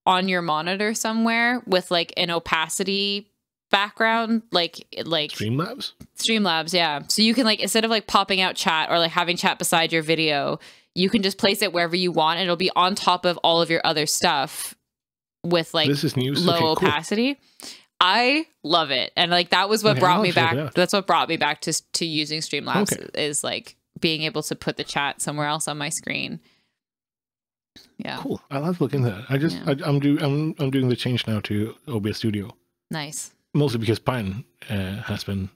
on your monitor somewhere with like an opacity background, like Streamlabs? yeah. So you can like, instead of like popping out chat or like having chat beside your video, you can just place it wherever you want, and it'll be on top of all of your other stuff with like This is news. low Okay, cool. opacity. I love it, and like that was what brought I'll me check it back. out. That's what brought me back to using Streamlabs, Okay. is like being able to put the chat somewhere else on my screen. Yeah, Cool. I'll have to look into that. I'm doing the change now to OBS Studio, nice. mostly because Pine has been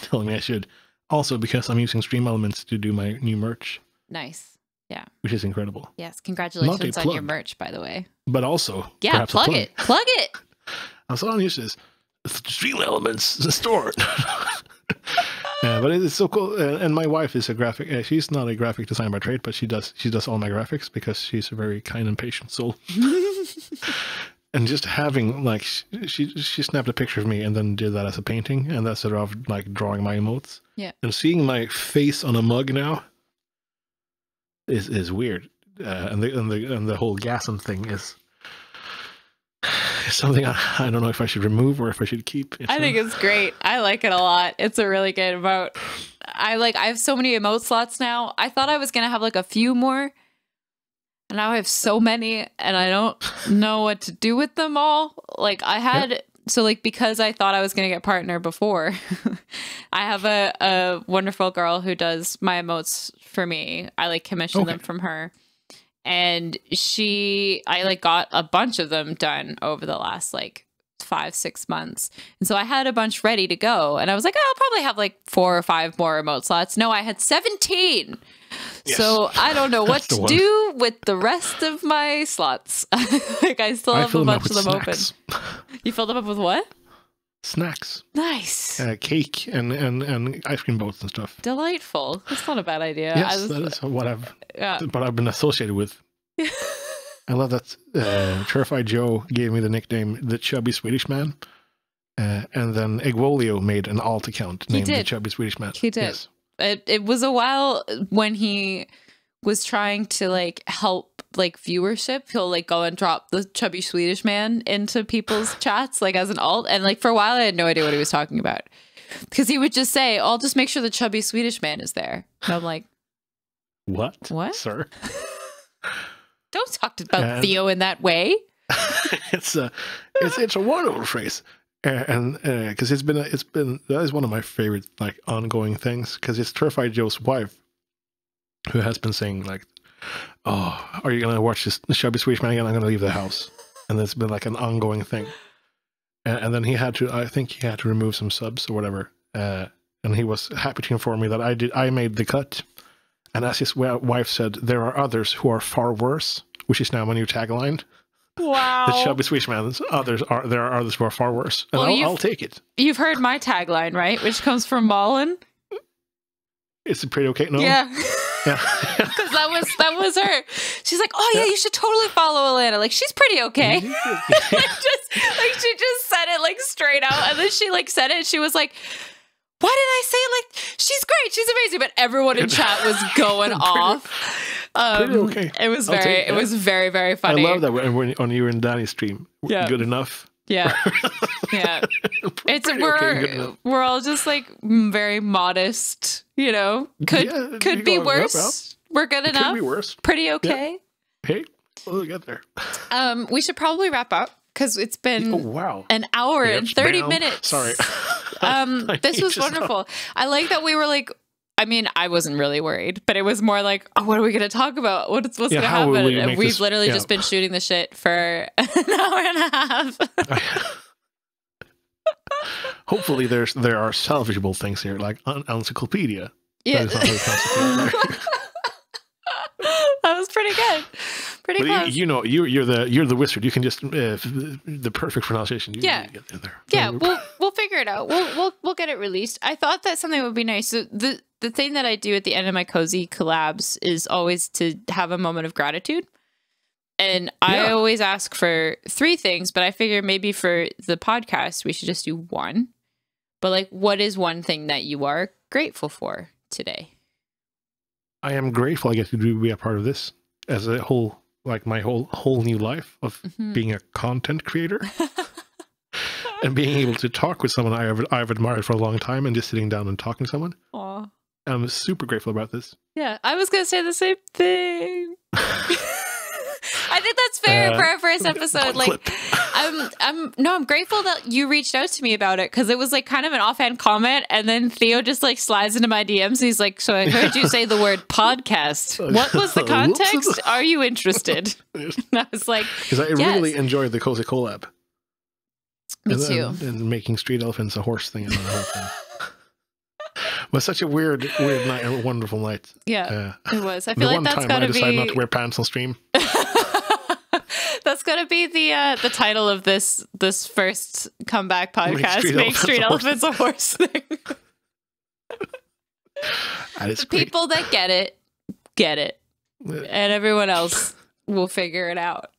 telling me I should. Also because I'm using Stream Elements to do my new merch, Nice. Yeah. which is incredible. Yes. Congratulations on your plug. merch, by the way. But also, Yeah. perhaps a Plug it. Plug it. I'm so used to this. Stream Elements, the store. But it is so cool. And my wife is a graphic. She's not a graphic designer by trade, but she does all my graphics because she's a very kind and patient soul. And just having like she snapped a picture of me and then did that as a painting, and that's sort of like drawing my emotes. Yeah. And seeing my face on a mug now is weird. And the whole Gasm thing is something I don't know if I should remove or if I should keep. I think it's great. I like it a lot. It's a really good emote. I have so many emote slots now. I thought I was going to have like a few more, and now I have so many, and I don't know what to do with them all. Like I had, so like, because I thought I was going to get partner before, I have a wonderful girl who does my emotes for me. I like commission them from her. And I like got a bunch of them done over the last like 5-6 months. And so I had a bunch ready to go. And I was like, oh, I'll probably have like 4 or 5 more emote slots. No, I had 17. Yes. So I don't know what the to one. do with the rest of my slots. Like I still have a bunch of them open. You filled them up with what? Snacks. Nice. Cake and ice cream boats and stuff. Delightful. That's not a bad idea. Yes, that is what I've been associated with. I love that Terrified Joe gave me the nickname the Chubby Swedish Man, and then Eggwolio made an alt account named the Chubby Swedish Man. He did. Yes. It was a while when he was trying to like help like viewership. He'll like go and drop the Chubby Swedish Man into people's chats like as an alt, and like for a while I had no idea what he was talking about, because he would just say, I'll just make sure the Chubby Swedish Man is there, and I'm like, what don't sir? talk about Theo in that way. It's a wonderful phrase, and because it's been that is one of my favorite like ongoing things, because it's Terrified Joe's wife who has been saying like, oh, are you gonna watch this Chubby Swedish Man again? I'm gonna leave the house. And it's been like an ongoing thing, and then I think he had to remove some subs or whatever, and he was happy to inform me that I made the cut. And as his wife said, there are others who are far worse, which is now my new tagline. Wow. The Chubby Swedish Man. There are others who are far worse. And Well, I'll take it. You've heard my tagline, right? Which comes from Malin. It's pretty okay. No. Yeah. Yeah. Because that was her. She's like, oh yeah, you should totally follow Alanna. Like she's pretty okay. Like she just said it like straight out, and then she like said it. She was like, why did I say it like she's great, she's amazing, but everyone in chat was going off. Pretty okay. It was very, very funny. I love that when you were in Danny's stream. Yeah. Good enough. Yeah. Yeah. We're all just like very modest, you know. Could be worse. We're good enough. Could be worse. Pretty okay. Yeah. Hey, we'll get there. We should probably wrap up because it's been an hour and 30 minutes. Sorry. This was wonderful. I like that we were like, I mean, I wasn't really worried, but it was more like, oh, what are we going to talk about? What's going to happen? And we've literally just been shooting the shit for an hour and a half. Hopefully there are salvageable things here, like an encyclopedia. Yeah. That was pretty good. Pretty close. You know, you're the wizard. You can just the perfect pronunciation. You get in there. Yeah, we'll figure it out. We'll get it released. I thought that something would be nice. So the thing that I do at the end of my cozy collabs is always to have a moment of gratitude. And I always ask for 3 things, but I figure maybe for the podcast we should just do 1. But like, what is one thing that you are grateful for today? I am grateful I get to be a part of this as a whole, like my whole new life of being a content creator and being able to talk with someone I've admired for a long time and just sitting down and talking to someone. Aww. I'm super grateful about this. Yeah, I was going to say the same thing. I think that's fair for our first episode. Like, I'm grateful that you reached out to me about it because it was like kind of an offhand comment, and then Theo just like slides into my DMs. He's like, "So I heard you say the word podcast. What was the context? Are you interested?" And I was like, because I really enjoyed the cozy collab. Me too. And making street elephants a horse thing and the whole thing. It was such a weird night, a wonderful night. Yeah, it was. I feel like that's got to be. I decided not to wear pants on stream. That's gonna be the title of this first comeback podcast. Make street elephants a horse thing. The people that get it, and everyone else will figure it out.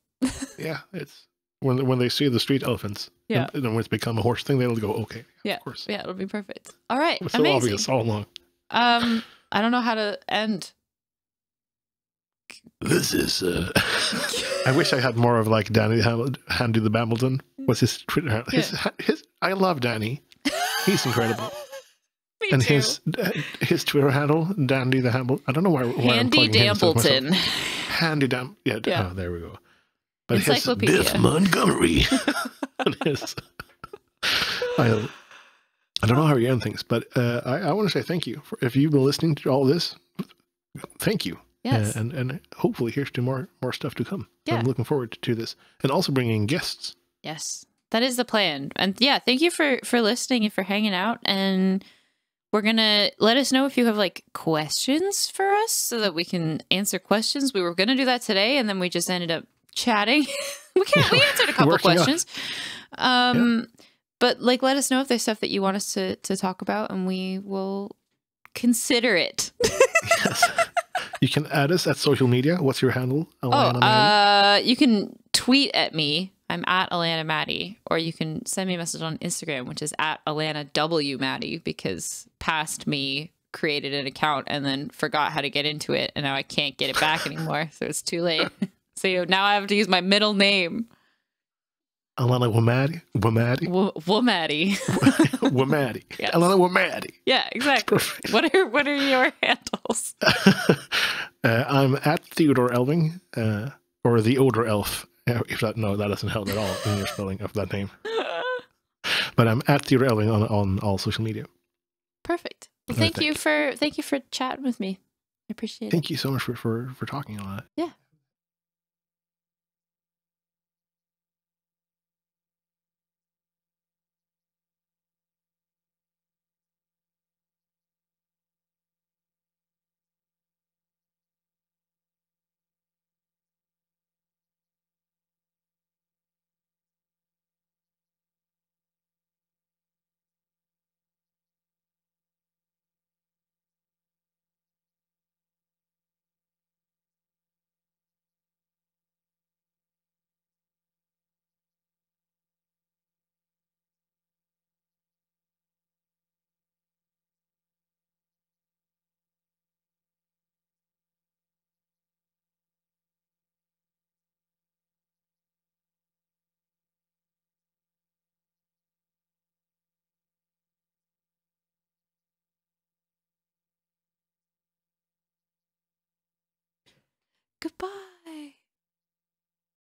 Yeah, it's when they see the street elephants. Yeah, and when it's become a horse thing, they'll go, okay. Yeah, of course. Yeah, it'll be perfect. All right, it's so amazing. Obvious all along. I don't know how to end. This is. I wish I had more of like Danny Handy the Bambleton. What's his Twitter handle? His. I love Danny. He's incredible. And too. his Twitter handle, Dandy the Hamble. I don't know why Handy Dambleton. Handy Dam. Yeah. Oh, there we go. But Encyclopedia. His Biff Montgomery. I don't know how you end things, but I want to say thank you if you've been listening to all this. Thank you. Yes. And hopefully here's to more stuff to come. Yeah. I'm looking forward to this. And also bringing guests. Yes. That is the plan. And yeah, thank you for listening and for hanging out. And we're going to let us know if you have like questions for us so that we can answer questions. We were going to do that today and then we just ended up chatting. We answered a couple questions. But like, let us know if there's stuff that you want us to talk about and we will consider it. Yes. You can add us at social media. What's your handle? Alanna you can tweet at me. I'm at Alanna Matty, or you can send me a message on Instagram, which is at Alanna W Matty, because past me created an account and then forgot how to get into it, and now I can't get it back anymore, so it's too late. So now I have to use my middle name. Alanna Wamadi. Wamadi. Wamadi. Yes. Alanna Wamadi. Yeah, exactly. What are your handles? I'm at Theodor Elfving, or the older elf. If that doesn't help at all in your spelling of that name. But I'm at Theodor Elfving on all social media. Perfect. Well, thank you for chatting with me. I appreciate it. Thank you so much for talking on that. Yeah. Goodbye.